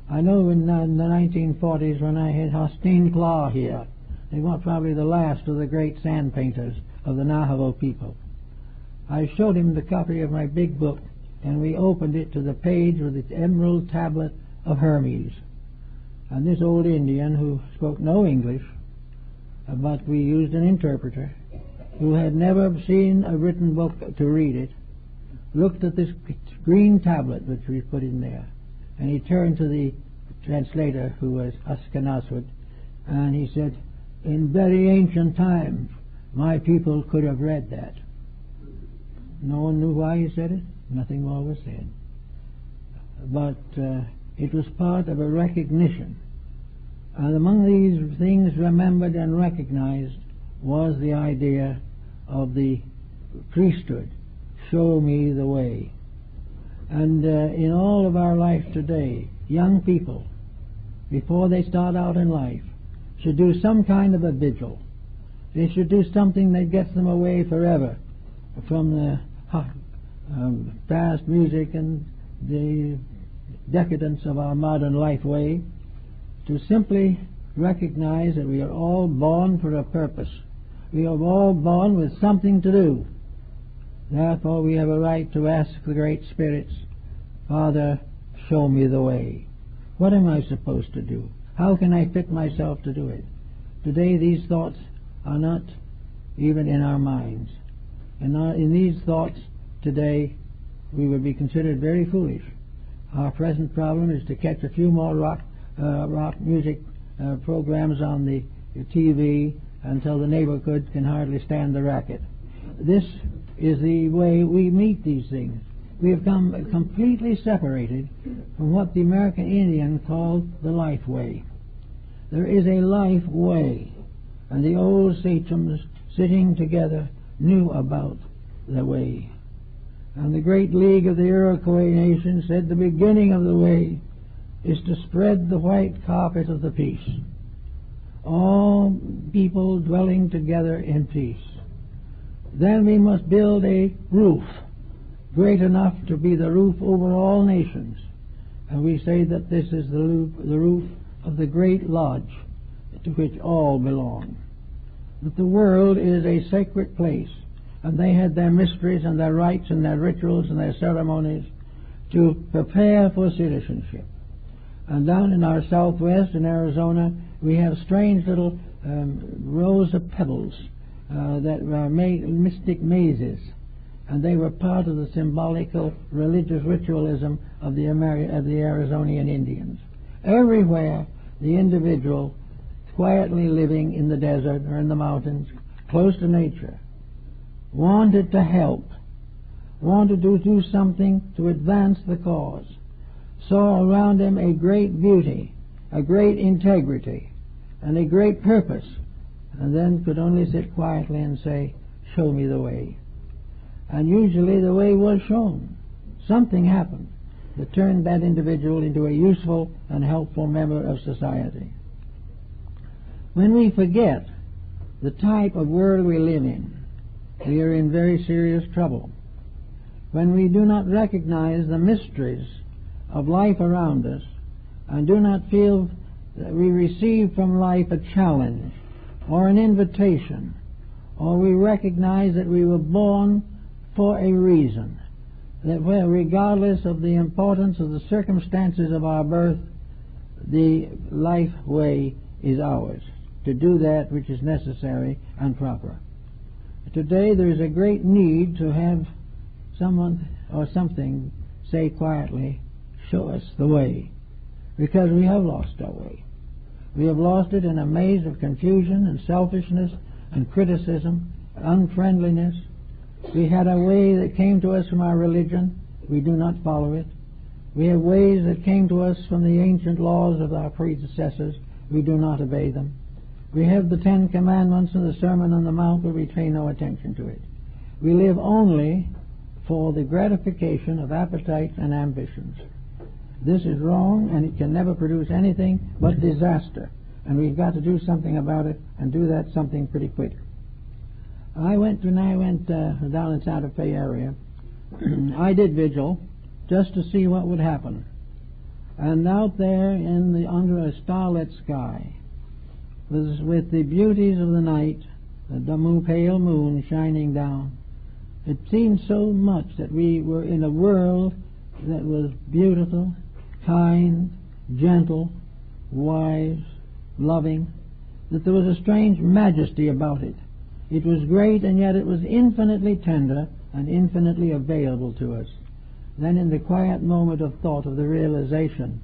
I know in the 1940s when I had Hosteen Claw here, they were probably the last of the great sand painters of the Navajo people. I showed him the copy of my big book, and we opened it to the page with its emerald tablet of Hermes. And this old Indian, who spoke no English, but we used an interpreter, who had never seen a written book to read it, looked at this green tablet which we put in there, and he turned to the translator, who was Ashkenazwood, and he said, "In very ancient times, my people could have read that." No one knew why he said it. Nothing more was said. But it was part of a recognition. And among these things remembered and recognized was the idea of the priesthood. Show me the way. And in all of our life today, young people, before they start out in life, should do some kind of a vigil. They should do something that gets them away forever from the fast music and the decadence of our modern life way, to simply recognize that we are all born for a purpose. We are all born with something to do. Therefore we have a right to ask the Great Spirits, "Father, show me the way. What am I supposed to do? How can I fit myself to do it?" Today these thoughts are not even in our minds. And in these thoughts today we would be considered very foolish. Our present problem is to catch a few more rock music programs on the TV until the neighborhood can hardly stand the racket. This is the way we meet these things. We have come completely separated from what the American Indian called the life way. There is a life way, and the old sachems sitting together knew about the way. And the great league of the Iroquois nation said the beginning of the way is to spread the white carpet of the peace. All people dwelling together in peace. Then we must build a roof great enough to be the roof over all nations. And we say that this is the roof of the great lodge to which all belong. That the world is a sacred place, and they had their mysteries and their rites and their rituals and their ceremonies to prepare for citizenship. And down in our southwest in Arizona, we have strange little rows of pebbles that were mystic mazes, and they were part of the symbolical religious ritualism of the Arizonian Indians. Everywhere, the individual quietly living in the desert or in the mountains, close to nature, wanted to help, wanted to do something to advance the cause, saw around him a great beauty, a great integrity, and a great purpose, and then could only sit quietly and say, "Show me the way." And usually the way was shown. Something happened that turned that individual into a useful and helpful member of society. When we forget the type of world we live in, we are in very serious trouble. When we do not recognize the mysteries of life around us and do not feel that we receive from life a challenge or an invitation, or we recognize that we were born for a reason, that regardless of the importance of the circumstances of our birth, the life way is ours, to do that which is necessary and proper. Today there is a great need to have someone or something say quietly, "Show us the way," because we have lost our way. We have lost it in a maze of confusion and selfishness and criticism, unfriendliness. We had a way that came to us from our religion. We do not follow it. We have ways that came to us from the ancient laws of our predecessors. We do not obey them. We have the 10 Commandments and the Sermon on the Mount, but we pay no attention to it. We live only for the gratification of appetites and ambitions. This is wrong, and it can never produce anything but disaster. And we've got to do something about it, and do that something pretty quick. I went down in Santa Fe area. I did vigil just to see what would happen. And out there under a starlit sky, with the beauties of the night, the pale moon shining down, it seemed so much that we were in a world that was beautiful, kind, gentle, wise, loving, that there was a strange majesty about it. It was great, and yet it was infinitely tender and infinitely available to us. Then in the quiet moment of thought of the realization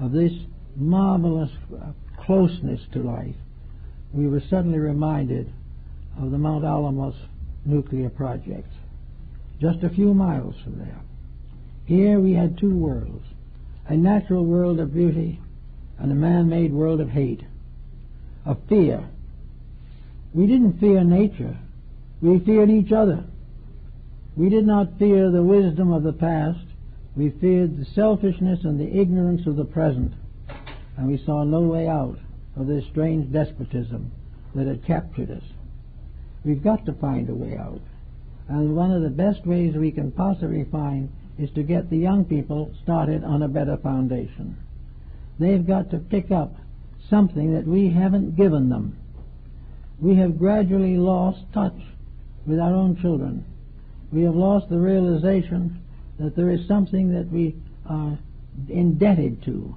of this marvelous closeness to life, we were suddenly reminded of the Mount Alamos nuclear project, just a few miles from there. Here we had two worlds, a natural world of beauty and a man-made world of hate, of fear. We didn't fear nature, we feared each other. We did not fear the wisdom of the past, we feared the selfishness and the ignorance of the present, and we saw no way out of this strange despotism that had captured us. We've got to find a way out, and one of the best ways we can possibly find is to get the young people started on a better foundation. They've got to pick up something that we haven't given them. We have gradually lost touch with our own children. We have lost the realization that there is something that we are indebted to,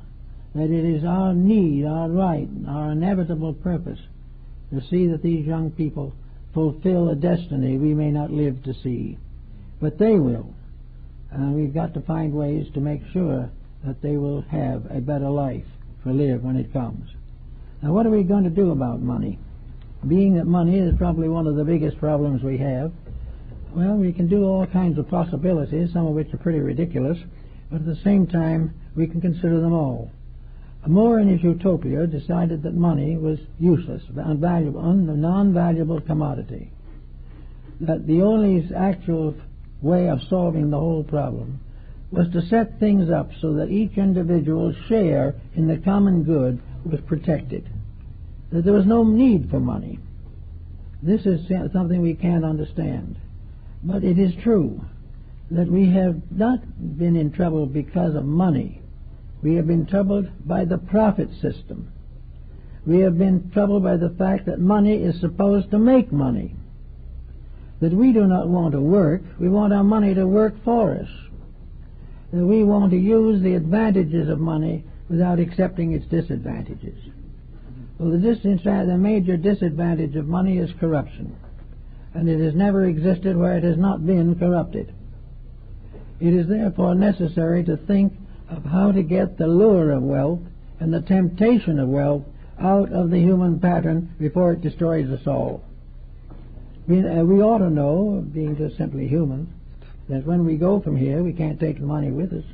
that it is our need, our right, our inevitable purpose to see that these young people fulfill a destiny we may not live to see. But they will. And we've got to find ways to make sure that they will have a better life to live when it comes. Now, what are we going to do about money? Being that money is probably one of the biggest problems we have, well, we can do all kinds of possibilities, some of which are pretty ridiculous, but at the same time, we can consider them all. Moore in his Utopia decided that money was useless, unvaluable, a non-valuable commodity. That the only actual way of solving the whole problem was to set things up so that each individual's share in the common good was protected. That there was no need for money. This is something we can't understand. But it is true that we have not been in trouble because of money. We have been troubled by the profit system. We have been troubled by the fact that money is supposed to make money. That we do not want to work, we want our money to work for us. That we want to use the advantages of money without accepting its disadvantages. Well, the major disadvantage of money is corruption, and it has never existed where it has not been corrupted. It is therefore necessary to think of how to get the lure of wealth and the temptation of wealth out of the human pattern before it destroys us all. We ought to know, being just simply human, that when we go from here we can't take the money with us.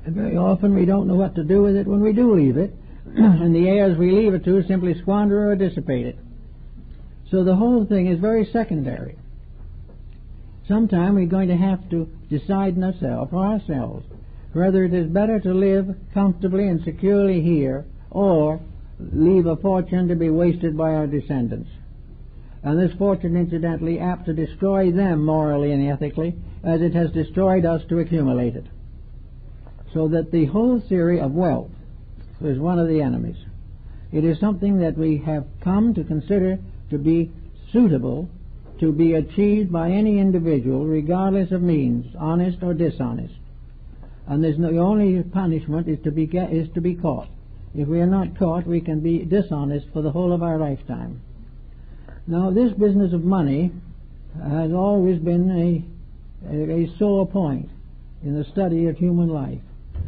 And very often we don't know what to do with it when we do leave it, and the heirs we leave it to simply squander or dissipate it. So the whole thing is very secondary. Sometime we're going to have to decide for ourselves whether it is better to live comfortably and securely here or leave a fortune to be wasted by our descendants. And this fortune, incidentally, apt to destroy them morally and ethically as it has destroyed us to accumulate it. So that the whole theory of wealth is one of the enemies. It is something that we have come to consider to be suitable to be achieved by any individual regardless of means, honest or dishonest. And the only punishment is to be caught. If we are not caught, we can be dishonest for the whole of our lifetime. Now, this business of money has always been a sore point in the study of human life,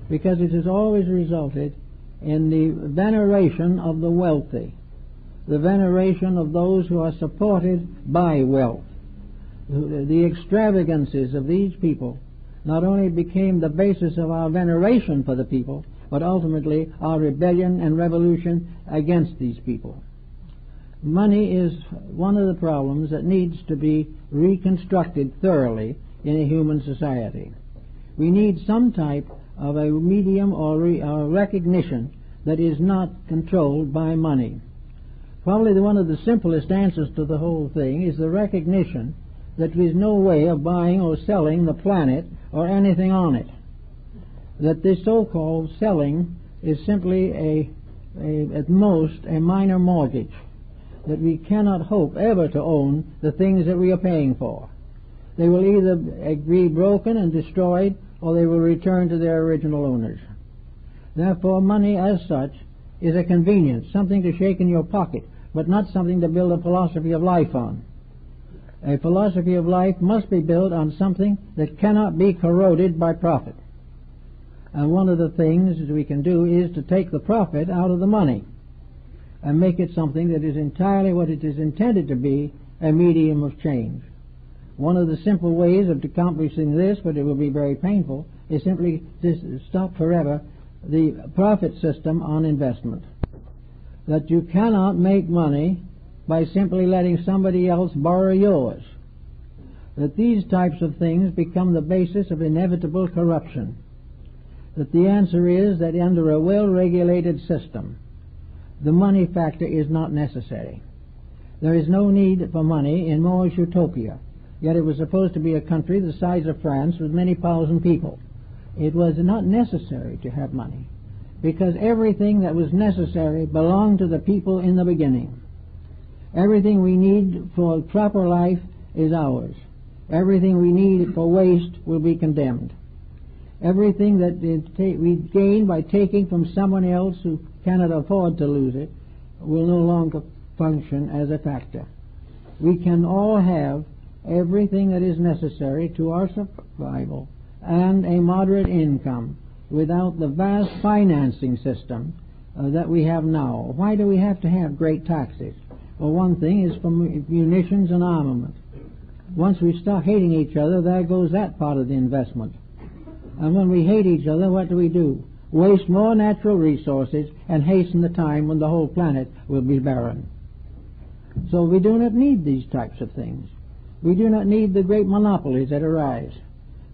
because it has always resulted in the veneration of the wealthy, the veneration of those who are supported by wealth. The extravagances of these people not only became the basis of our veneration for the people, but ultimately our rebellion and revolution against these people. Money is one of the problems that needs to be reconstructed thoroughly in a human society. We need some type of a medium or recognition that is not controlled by money. Probably one of the simplest answers to the whole thing is the recognition that there is no way of buying or selling the planet or anything on it. That this so-called selling is simply at most a minor mortgage. That we cannot hope ever to own the things that we are paying for. They will either be broken and destroyed, or they will return to their original owners. Therefore, money as such is a convenience, something to shake in your pocket, but not something to build a philosophy of life on. A philosophy of life must be built on something that cannot be corroded by profit. And one of the things that we can do is to take the profit out of the money and make it something that is entirely what it is intended to be, a medium of change. One of the simple ways of accomplishing this, but it will be very painful, is simply to stop forever the profit system on investment. That you cannot make money by simply letting somebody else borrow yours. That these types of things become the basis of inevitable corruption. That the answer is that under a well-regulated system, the money factor is not necessary. There is no need for money in Moorish Utopia, yet it was supposed to be a country the size of France with many thousand people. It was not necessary to have money, because everything that was necessary belonged to the people in the beginning. Everything we need for proper life is ours. Everything we need for waste will be condemned. Everything that we gain by taking from someone else who cannot afford to lose it will no longer function as a factor. We can all have everything that is necessary to our survival and a moderate income without the vast financing system that we have now. Why do we have to have great taxes? Well, one thing is for munitions and armament. Once we start hating each other, there goes that part of the investment. And when we hate each other, what do? Waste more natural resources and hasten the time when the whole planet will be barren. So we do not need these types of things. We do not need the great monopolies that arise.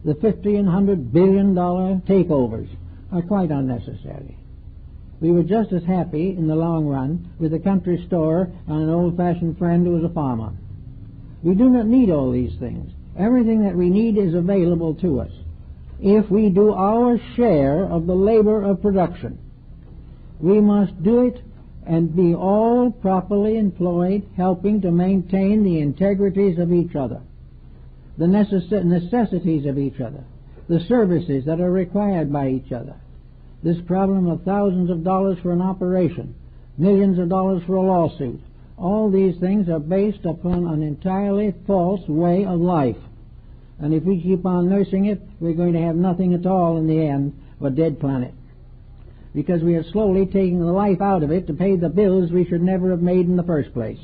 The $50 and $100 billion takeovers are quite unnecessary. We were just as happy in the long run with a country store and an old-fashioned friend who was a farmer. We do not need all these things. Everything that we need is available to us if we do our share of the labor of production. We must do it and be all properly employed, helping to maintain the integrities of each other, the necessities of each other, the services that are required by each other. This problem of thousands of dollars for an operation, millions of dollars for a lawsuit, all these things are based upon an entirely false way of life. And if we keep on nursing it, we're going to have nothing at all in the end but a dead planet. Because we are slowly taking the life out of it to pay the bills we should never have made in the first place.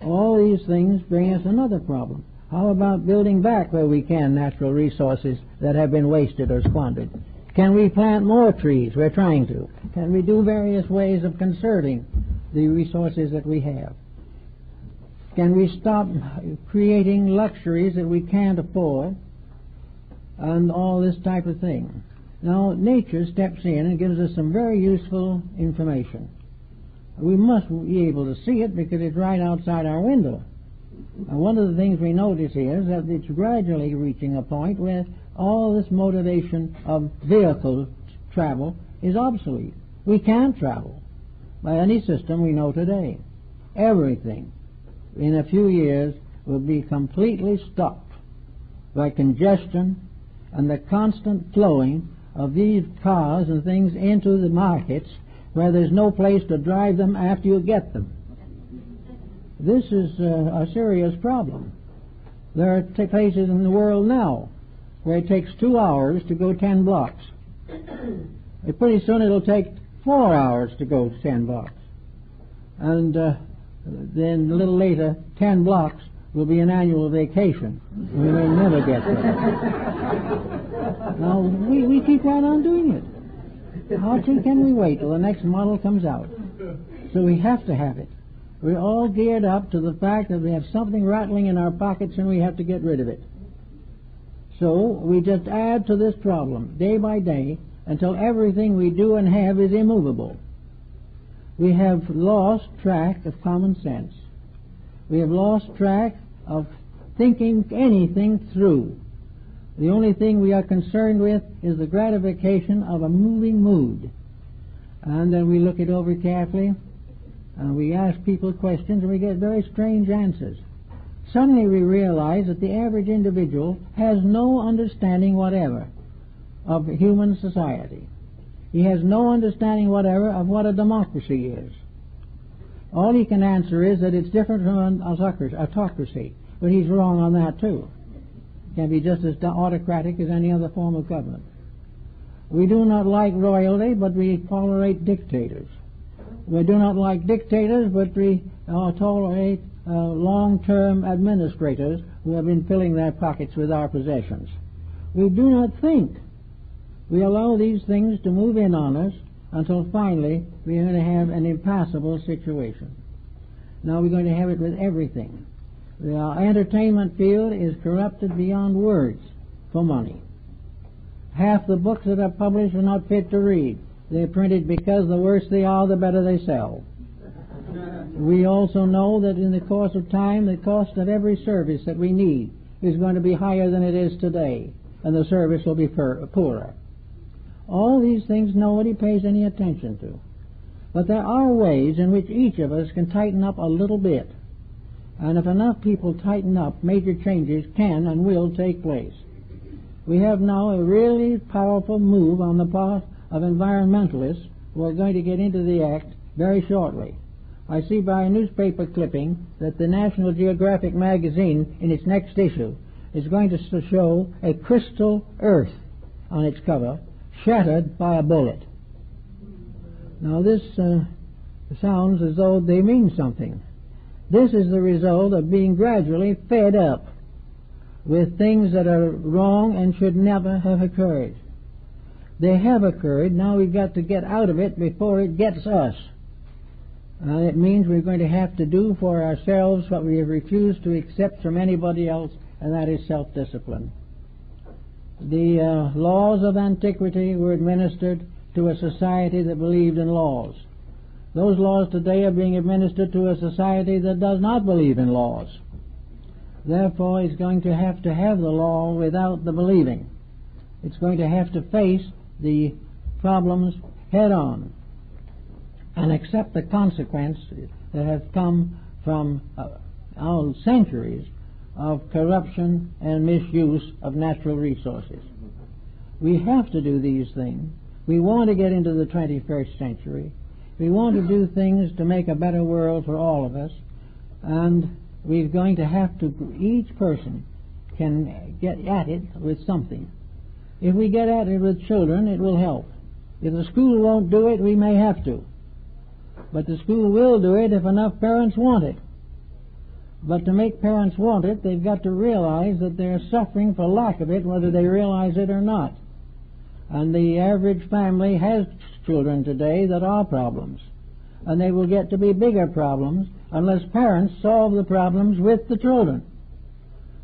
All these things bring us another problem. How about building back where we can natural resources that have been wasted or squandered? Can we plant more trees? We're trying to. Can we do various ways of conserving the resources that we have? Can we stop creating luxuries that we can't afford and all this type of thing? Now, nature steps in and gives us some very useful information. We must be able to see it because it's right outside our window. And one of the things we notice here is that it's gradually reaching a point where all this motivation of vehicle travel is obsolete. We can't travel by any system we know today. Everything in a few years will be completely stopped by congestion and the constant flowing of these cars and things into the markets where there's no place to drive them after you get them. This is a serious problem. There are places in the world now where it takes 2 hours to go 10 blocks. Pretty soon it'll take 4 hours to go 10 blocks. And then a little later, 10 blocks will be an annual vacation. We may never get there. Now, we keep right on doing it. How can we wait till the next model comes out? So we have to have it. We're all geared up to the fact that we have something rattling in our pockets and we have to get rid of it. So we just add to this problem day by day until everything we do and have is immovable. We have lost track of common sense. We have lost track of thinking anything through. The only thing we are concerned with is the gratification of a moving mood. And then we look it over carefully, and we ask people questions, and we get very strange answers. Suddenly we realize that the average individual has no understanding whatever of human society. He has no understanding whatever of what a democracy is. All he can answer is that it's different from an autocracy. but he's wrong on that too. It can be just as autocratic as any other form of government. We do not like royalty, but we tolerate dictators. We do not like dictators, but we tolerate long-term administrators who have been filling their pockets with our possessions. We do not think. We allow these things to move in on us until finally we are going to have an impassable situation. Now we're going to have it with everything. The entertainment field is corrupted beyond words for money. Half the books that are published are not fit to read. They're printed because the worse they are, the better they sell. We also know that in the course of time, the cost of every service that we need is going to be higher than it is today, and the service will be poorer. All these things nobody pays any attention to. But there are ways in which each of us can tighten up a little bit. And if enough people tighten up, major changes can and will take place. We have now a really powerful move on the part of environmentalists who are going to get into the act very shortly. I see by a newspaper clipping that the National Geographic magazine, in its next issue, is going to show a crystal earth on its cover, shattered by a bullet. Now this sounds as though they mean something. This is the result of being gradually fed up with things that are wrong and should never have occurred. They have occurred. Now we've got to get out of it before it gets us. It means we're going to have to do for ourselves what we have refused to accept from anybody else, and that is self-discipline. The laws of antiquity were administered to a society that believed in laws. Those laws today are being administered to a society that does not believe in laws. Therefore, it's going to have the law without the believing. It's going to have to face the problems head on and accept the consequences that have come from centuries of corruption and misuse of natural resources. We have to do these things. We want to get into the 21st century. We want to do things to make a better world for all of us, and we're going to have to, each person can get at it with something. If we get at it with children, it will help. If the school won't do it, we may have to. But the school will do it if enough parents want it. But to make parents want it, they've got to realize that they're suffering for lack of it, whether they realize it or not. And the average family has children today that are problems. And they will get to be bigger problems unless parents solve the problems with the children.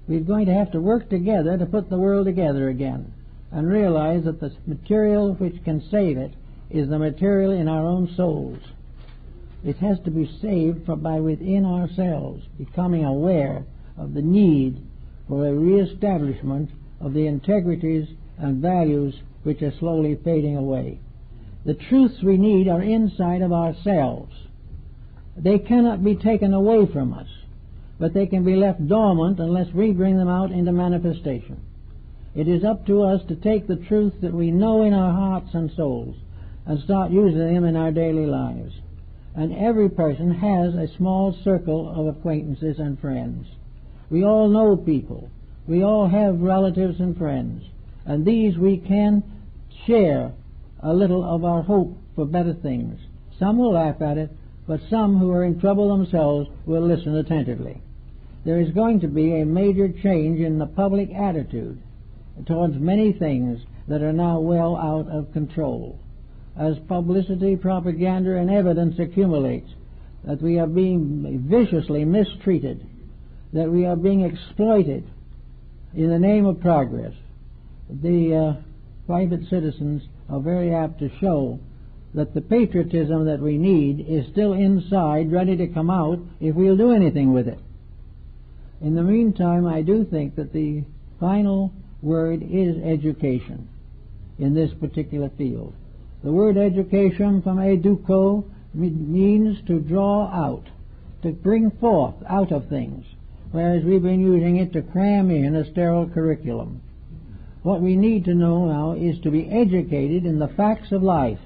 We're going to have to work together to put the world together again and realize that the material which can save it is the material in our own souls. It has to be saved by within ourselves, becoming aware of the need for a reestablishment of the integrities and values which are slowly fading away. The truths we need are inside of ourselves. They cannot be taken away from us, but they can be left dormant unless we bring them out into manifestation. It is up to us to take the truths that we know in our hearts and souls and start using them in our daily lives. And every person has a small circle of acquaintances and friends. We all know people. We all have relatives and friends. And these we can share a little of our hope for better things. Some will laugh at it, but some who are in trouble themselves will listen attentively. There is going to be a major change in the public attitude towards many things that are now well out of control. As publicity, propaganda, and evidence accumulates that we are being viciously mistreated, that we are being exploited in the name of progress, the private citizens are very apt to show that the patriotism that we need is still inside, ready to come out if we'll do anything with it. In the meantime, I do think that the final word is education in this particular field. The word education from educo means to draw out, to bring forth out of things, whereas we've been using it to cram in a sterile curriculum. What we need to know now is to be educated in the facts of life,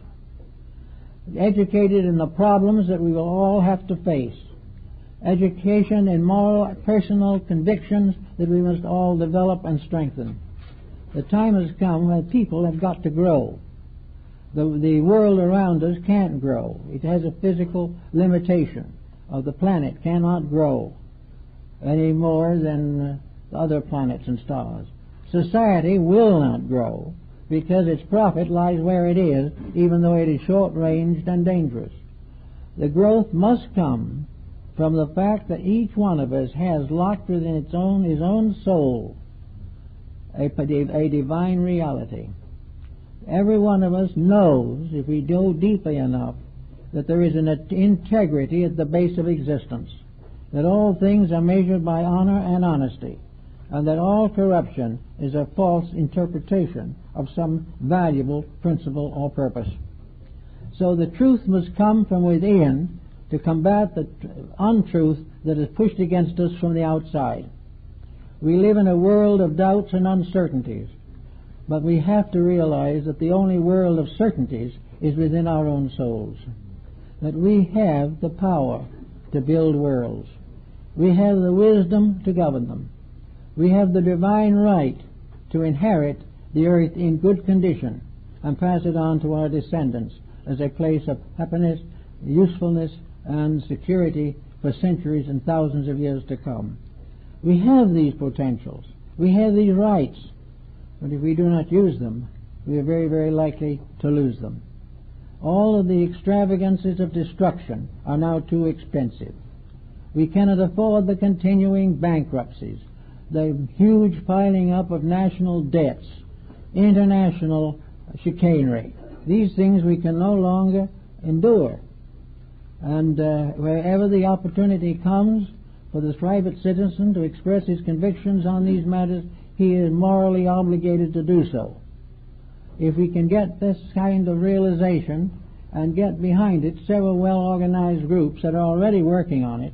educated in the problems that we will all have to face, education in moral, personal convictions that we must all develop and strengthen. The time has come when people have got to grow. The world around us can't grow. It has a physical limitation of the planet cannot grow any more than the other planets and stars. Society will not grow because its profit lies where it is, even though it is short-ranged and dangerous. The growth must come from the fact that each one of us has locked within his own soul a divine reality. Every one of us knows, if we go deeply enough, that there is an integrity at the base of existence, that all things are measured by honor and honesty, and that all corruption is a false interpretation of some valuable principle or purpose. So the truth must come from within to combat the untruth that is pushed against us from the outside. We live in a world of doubts and uncertainties, but we have to realize that the only world of certainties is within our own souls, that we have the power to build worlds. We have the wisdom to govern them. We have the divine right to inherit the earth in good condition and pass it on to our descendants as a place of happiness, usefulness, and security for centuries and thousands of years to come. We have these potentials. We have these rights. But if we do not use them, we are very, very likely to lose them. All of the extravagances of destruction are now too expensive. We cannot afford the continuing bankruptcies, the huge piling up of national debts, international chicanery. These things we can no longer endure. And wherever the opportunity comes for the private citizen to express his convictions on these matters, he is morally obligated to do so. If we can get this kind of realization and get behind it several well-organized groups that are already working on it,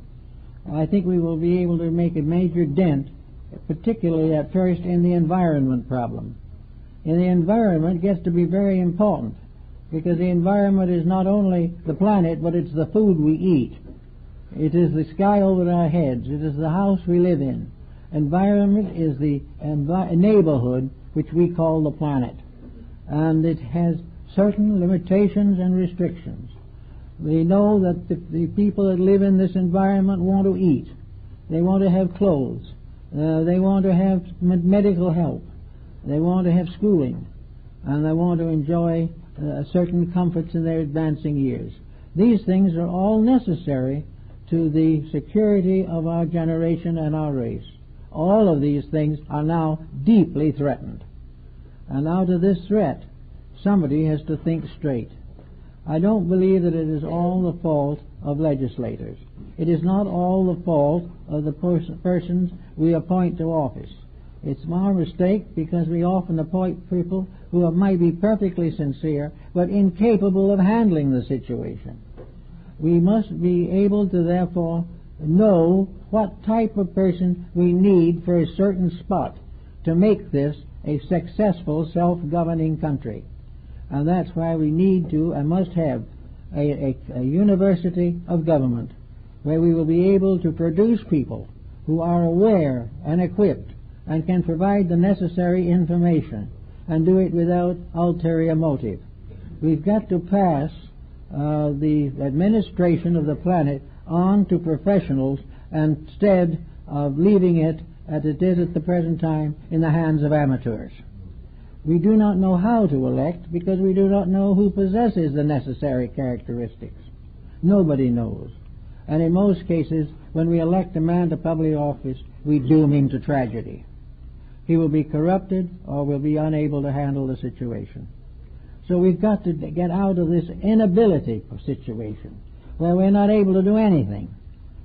I think we will be able to make a major dent, particularly at first in the environment problem. In the environment, it gets to be very important, because the environment is not only the planet, but it's the food we eat. It is the sky over our heads. It is the house we live in. Environment is the neighborhood which we call the planet. And it has certain limitations and restrictions. We know that the people that live in this environment want to eat. They want to have clothes. They want to have medical help. They want to have schooling. And they want to enjoy certain comforts in their advancing years. These things are all necessary to the security of our generation and our race. All of these things are now deeply threatened. And out of this threat, somebody has to think straight. I don't believe that it is all the fault of legislators. It is not all the fault of the persons we appoint to office. It's our mistake because we often appoint people who might be perfectly sincere but incapable of handling the situation. We must be able to therefore know what type of person we need for a certain spot to make this a successful self-governing country. And that's why we need to and must have a university of government where we will be able to produce people who are aware and equipped and can provide the necessary information and do it without ulterior motive. We've got to pass the administration of the planet on to professionals instead of leaving it as it is at the present time in the hands of amateurs. We do not know how to elect because we do not know who possesses the necessary characteristics. Nobody knows. And in most cases, when we elect a man to public office, we doom him to tragedy. He will be corrupted or will be unable to handle the situation. So we've got to get out of this inability situation where we're not able to do anything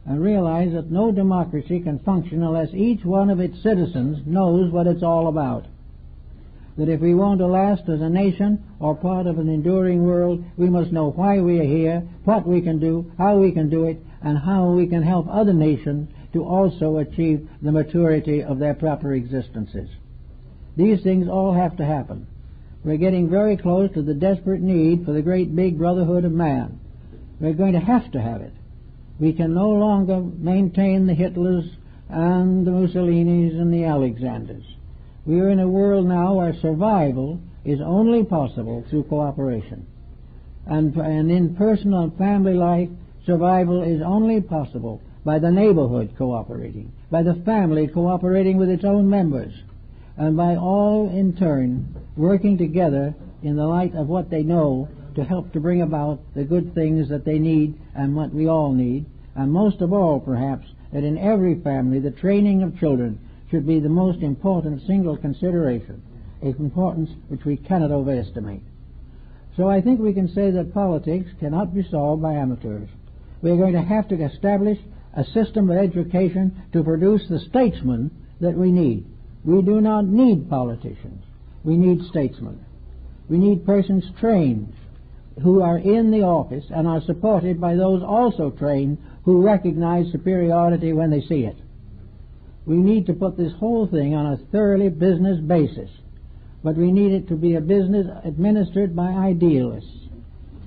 and realize that no democracy can function unless each one of its citizens knows what it's all about. That if we want to last as a nation or part of an enduring world, we must know why we are here, what we can do, how we can do it, and how we can help other nations to also achieve the maturity of their proper existences. These things all have to happen. We're getting very close to the desperate need for the great big brotherhood of man. We're going to have it. We can no longer maintain the Hitlers and the Mussolinis and the Alexanders. We are in a world now where survival is only possible through cooperation. And in personal and family life, survival is only possible by the neighborhood cooperating, by the family cooperating with its own members, and by all in turn working together in the light of what they know to help to bring about the good things that they need and what we all need, and most of all, perhaps, that in every family the training of children should be the most important single consideration, an importance which we cannot overestimate. So I think we can say that politics cannot be solved by amateurs. We are going to have to establish a system of education to produce the statesmen that we need. We do not need politicians. We need statesmen. We need persons trained who are in the office and are supported by those also trained who recognize superiority when they see it. We need to put this whole thing on a thoroughly business basis, but we need it to be a business administered by idealists.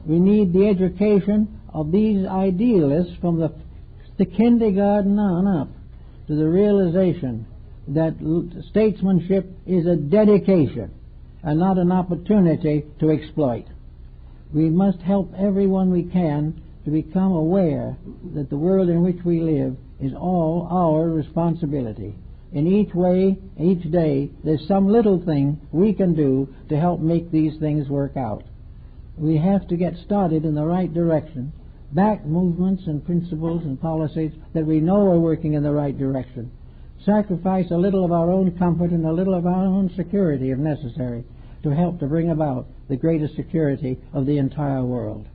We need the education of these idealists from the kindergarten on up to the realization that statesmanship is a dedication and not an opportunity to exploit. We must help everyone we can to become aware that the world in which we live is all our responsibility. In each way, each day, there's some little thing we can do to help make these things work out. We have to get started in the right direction, back movements and principles and policies that we know are working in the right direction, sacrifice a little of our own comfort and a little of our own security if necessary to help to bring about the greatest security of the entire world.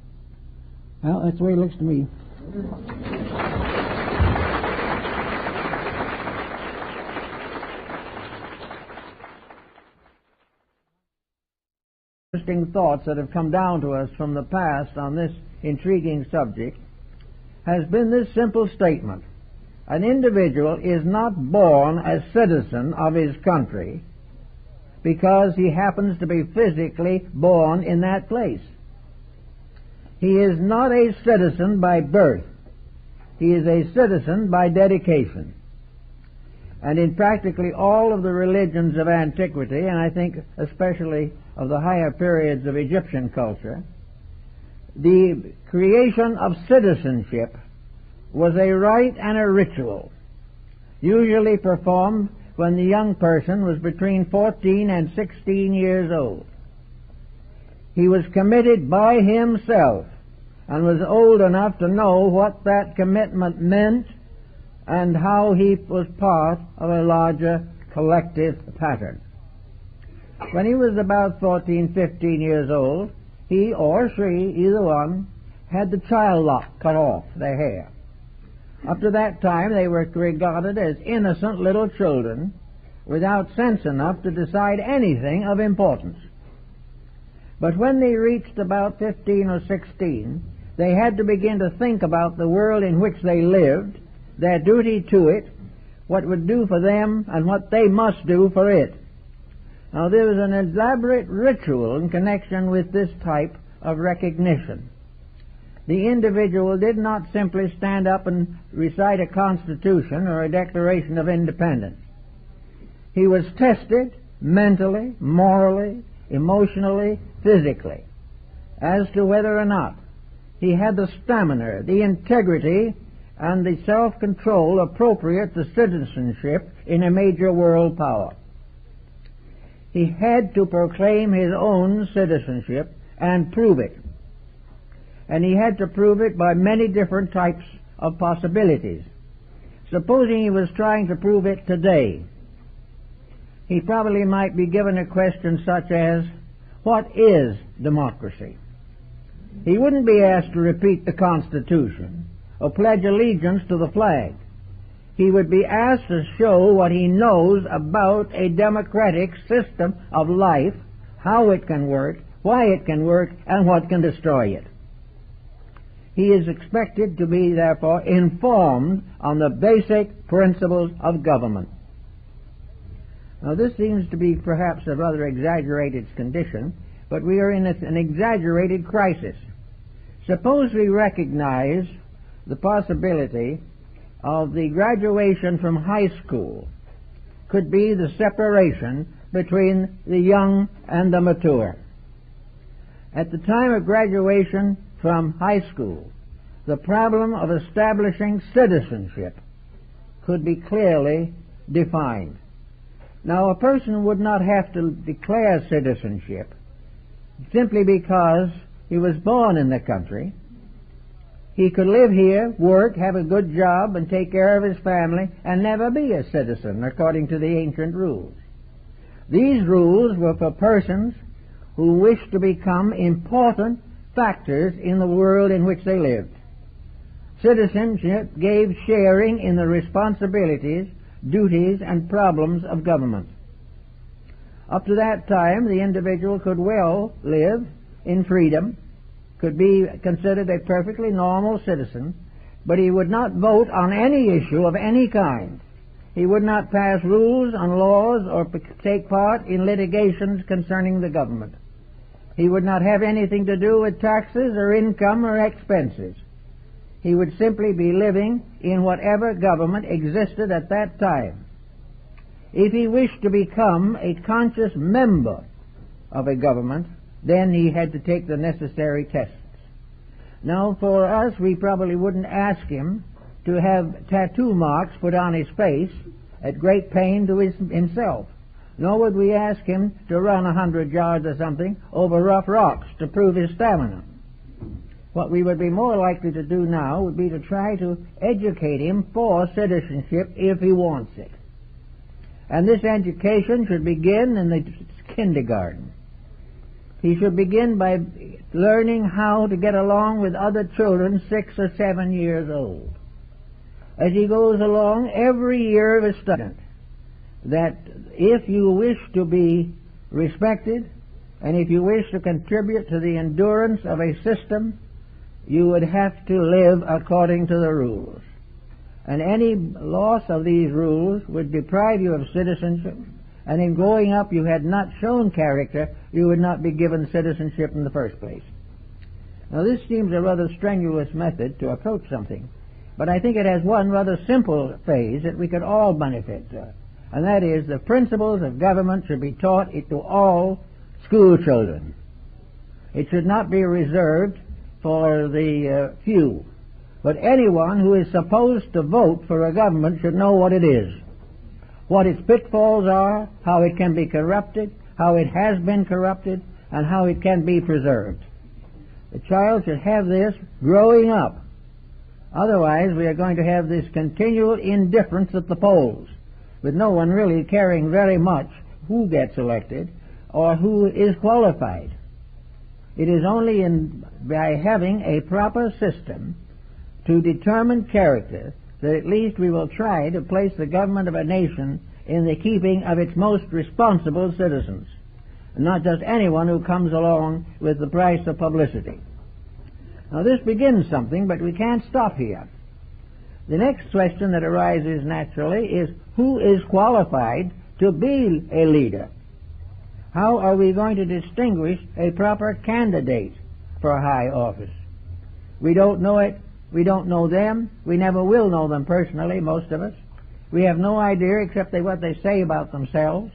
Well, that's the way it looks to me. Interesting thoughts that have come down to us from the past on this intriguing subject has been this simple statement: an individual is not born a citizen of his country because he happens to be physically born in that place. He is not a citizen by birth. He is a citizen by dedication. And in practically all of the religions of antiquity, and I think especially of the higher periods of Egyptian culture, the creation of citizenship was a rite and a ritual, usually performed when the young person was between 14 and 16 years old. He was committed by himself and was old enough to know what that commitment meant and how he was part of a larger collective pattern. When he was about 14, 15 years old, he or she, either one, had the child lock cut off their hair. Up to that time they were regarded as innocent little children without sense enough to decide anything of importance. But when they reached about 15 or 16, they had to begin to think about the world in which they lived, their duty to it, what would do for them, and what they must do for it. Now there was an elaborate ritual in connection with this type of recognition. The individual did not simply stand up and recite a constitution or a declaration of independence. He was tested mentally, morally, emotionally, physically, as to whether or not he had the stamina, the integrity, and the self-control appropriate to citizenship in a major world power. He had to proclaim his own citizenship and prove it. And he had to prove it by many different types of possibilities. Supposing he was trying to prove it today, he probably might be given a question such as, what is democracy? He wouldn't be asked to repeat the Constitution or pledge allegiance to the flag. He would be asked to show what he knows about a democratic system of life, how it can work, why it can work, and what can destroy it. He is expected to be, therefore, informed on the basic principles of government. Now, this seems to be perhaps a rather exaggerated condition, but we are in an exaggerated crisis. Suppose we recognize the possibility of the graduation from high school could be the separation between the young and the mature. At the time of graduation from high school, the problem of establishing citizenship could be clearly defined. Now, a person would not have to declare citizenship simply because he was born in the country. He could live here, work, have a good job, and take care of his family, and never be a citizen, according to the ancient rules. These rules were for persons who wished to become important factors in the world in which they lived. Citizenship gave sharing in the responsibilities, duties, and problems of government. Up to that time, the individual could well live in freedom, could be considered a perfectly normal citizen, but he would not vote on any issue of any kind. He would not pass rules on laws or take part in litigations concerning the government. He would not have anything to do with taxes or income or expenses. He would simply be living in whatever government existed at that time. If he wished to become a conscious member of a government, then he had to take the necessary tests. Now, for us, we probably wouldn't ask him to have tattoo marks put on his face at great pain to himself. Nor would we ask him to run 100 yards or something over rough rocks to prove his stamina. What we would be more likely to do now would be to try to educate him for citizenship if he wants it. And this education should begin in the kindergarten. He should begin by learning how to get along with other children 6 or 7 years old. As he goes along, every year of his study, that if you wish to be respected and if you wish to contribute to the endurance of a system, you would have to live according to the rules. And any loss of these rules would deprive you of citizenship, and in growing up you had not shown character, you would not be given citizenship in the first place. Now, this seems a rather strenuous method to approach something, but I think it has one rather simple phase that we could all benefit, and that is the principles of government should be taught to all school children. It should not be reserved for the few, but anyone who is supposed to vote for a government should know what it is, what its pitfalls are, how it can be corrupted, how it has been corrupted, and how it can be preserved. The child should have this growing up. Otherwise, we are going to have this continual indifference at the polls, with no one really caring very much who gets elected or who is qualified. It is only by having a proper system to determine character that at least we will try to place the government of a nation in the keeping of its most responsible citizens, and not just anyone who comes along with the price of publicity. Now, this begins something, but we can't stop here. The next question that arises naturally is, who is qualified to be a leader? How are we going to distinguish a proper candidate for a high office? We don't know it. We don't know them. We never will know them personally, most of us. We have no idea except what they say about themselves,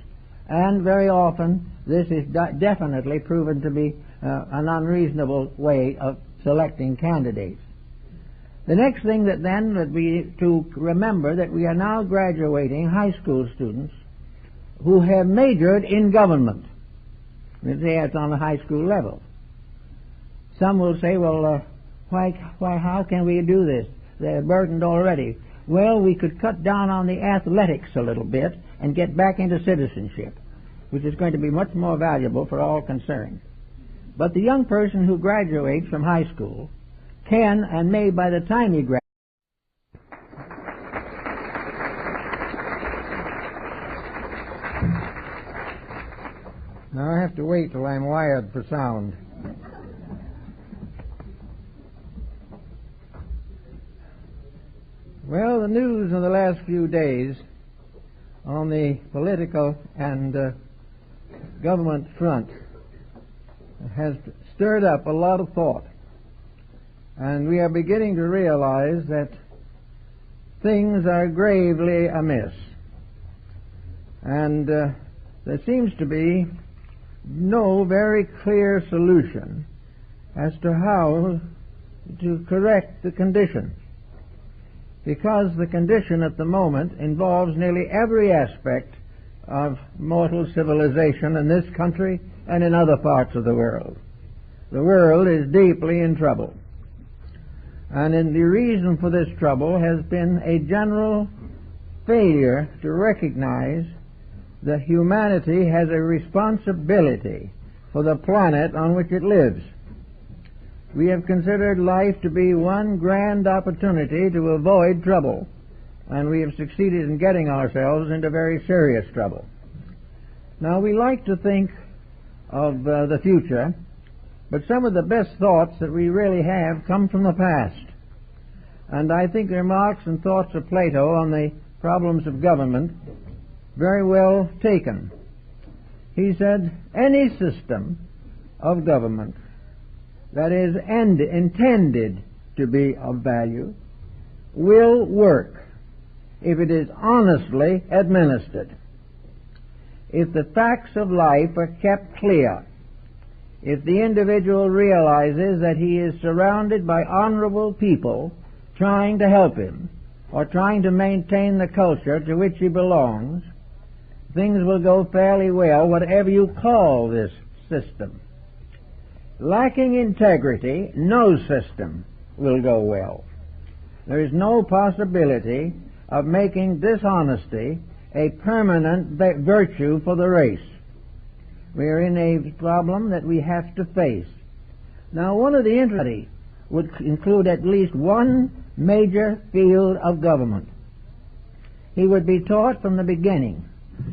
and very often this is definitely proven to be an unreasonable way of selecting candidates. The next thing that then would be to remember that we are now graduating high school students who have majored in government. They say it's on the high school level. Some will say, well, how can we do this? They're burdened already. Well, we could cut down on the athletics a little bit and get back into citizenship, which is going to be much more valuable for all concerned. But the young person who graduates from high school can and may, by the time he graduates, now I have to wait till I'm wired for sound. Well, the news in the last few days on the political and government front has stirred up a lot of thought. and we are beginning to realize that things are gravely amiss. And there seems to be no very clear solution as to how to correct the condition, because the condition at the moment involves nearly every aspect of mortal civilization in this country and in other parts of the world. The world is deeply in trouble. And the reason for this trouble has been a general failure to recognize that humanity has a responsibility for the planet on which it lives. We have considered life to be one grand opportunity to avoid trouble, and we have succeeded in getting ourselves into very serious trouble. Now, we like to think of the future, but some of the best thoughts that we really have come from the past. And I think the remarks and thoughts of Plato on the problems of government very well taken. He said, any system of government that is intended to be of value will work if it is honestly administered. If the facts of life are kept clear, if the individual realizes that he is surrounded by honorable people trying to help him or trying to maintain the culture to which he belongs, things will go fairly well, whatever you call this system. Lacking integrity, no system will go well. There is no possibility of making dishonesty a permanent virtue for the race. We are in a problem that we have to face. Now, one of the interesting would include at least one major field of government. He would be taught from the beginning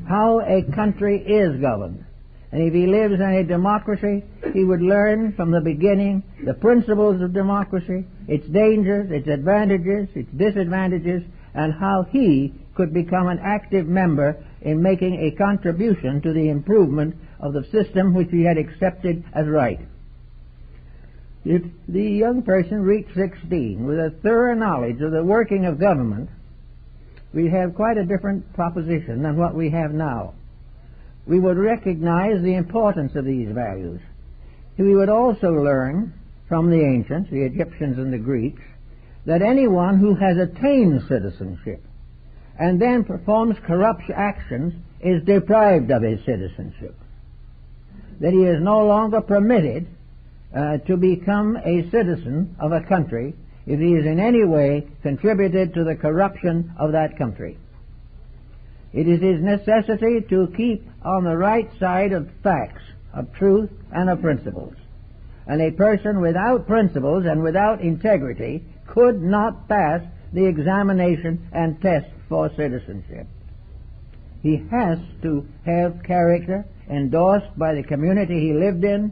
how a country is governed. And if he lives in a democracy, he would learn from the beginning the principles of democracy, its dangers, its advantages, its disadvantages, and how he could become an active member in making a contribution to the improvement of the system which he had accepted as right. If the young person reached 16 with a thorough knowledge of the working of government, we have quite a different proposition than what we have now. We would recognize the importance of these values. We would also learn from the ancients, the Egyptians and the Greeks, that anyone who has attained citizenship and then performs corrupt actions is deprived of his citizenship, that he is no longer permitted to become a citizen of a country if he is in any way contributed to the corruption of that country. It is his necessity to keep on the right side of facts, of truth, and of principles. And a person without principles and without integrity could not pass the examination and test for citizenship. He has to have character endorsed by the community he lived in,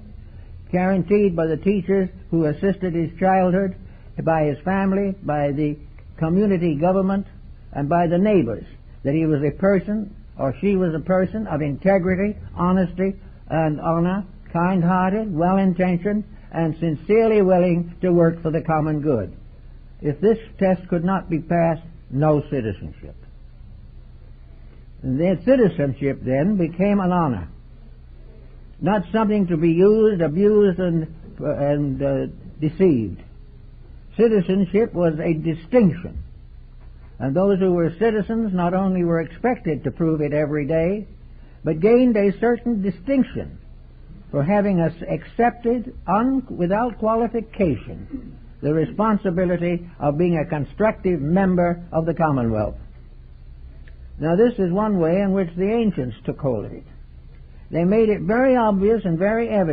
guaranteed by the teachers who assisted his childhood, by his family, by the community government, and by the neighbors, that he was a person or she was a person of integrity, honesty, and honor, kind-hearted, well-intentioned, and sincerely willing to work for the common good. If this test could not be passed, no citizenship. The citizenship then became an honor, not something to be used, abused, and deceived. Citizenship was a distinction, and those who were citizens not only were expected to prove it every day, but gained a certain distinction for having accepted without qualification the responsibility of being a constructive member of the Commonwealth. Now, this is one way in which the ancients took hold of it. They made it very obvious and very evident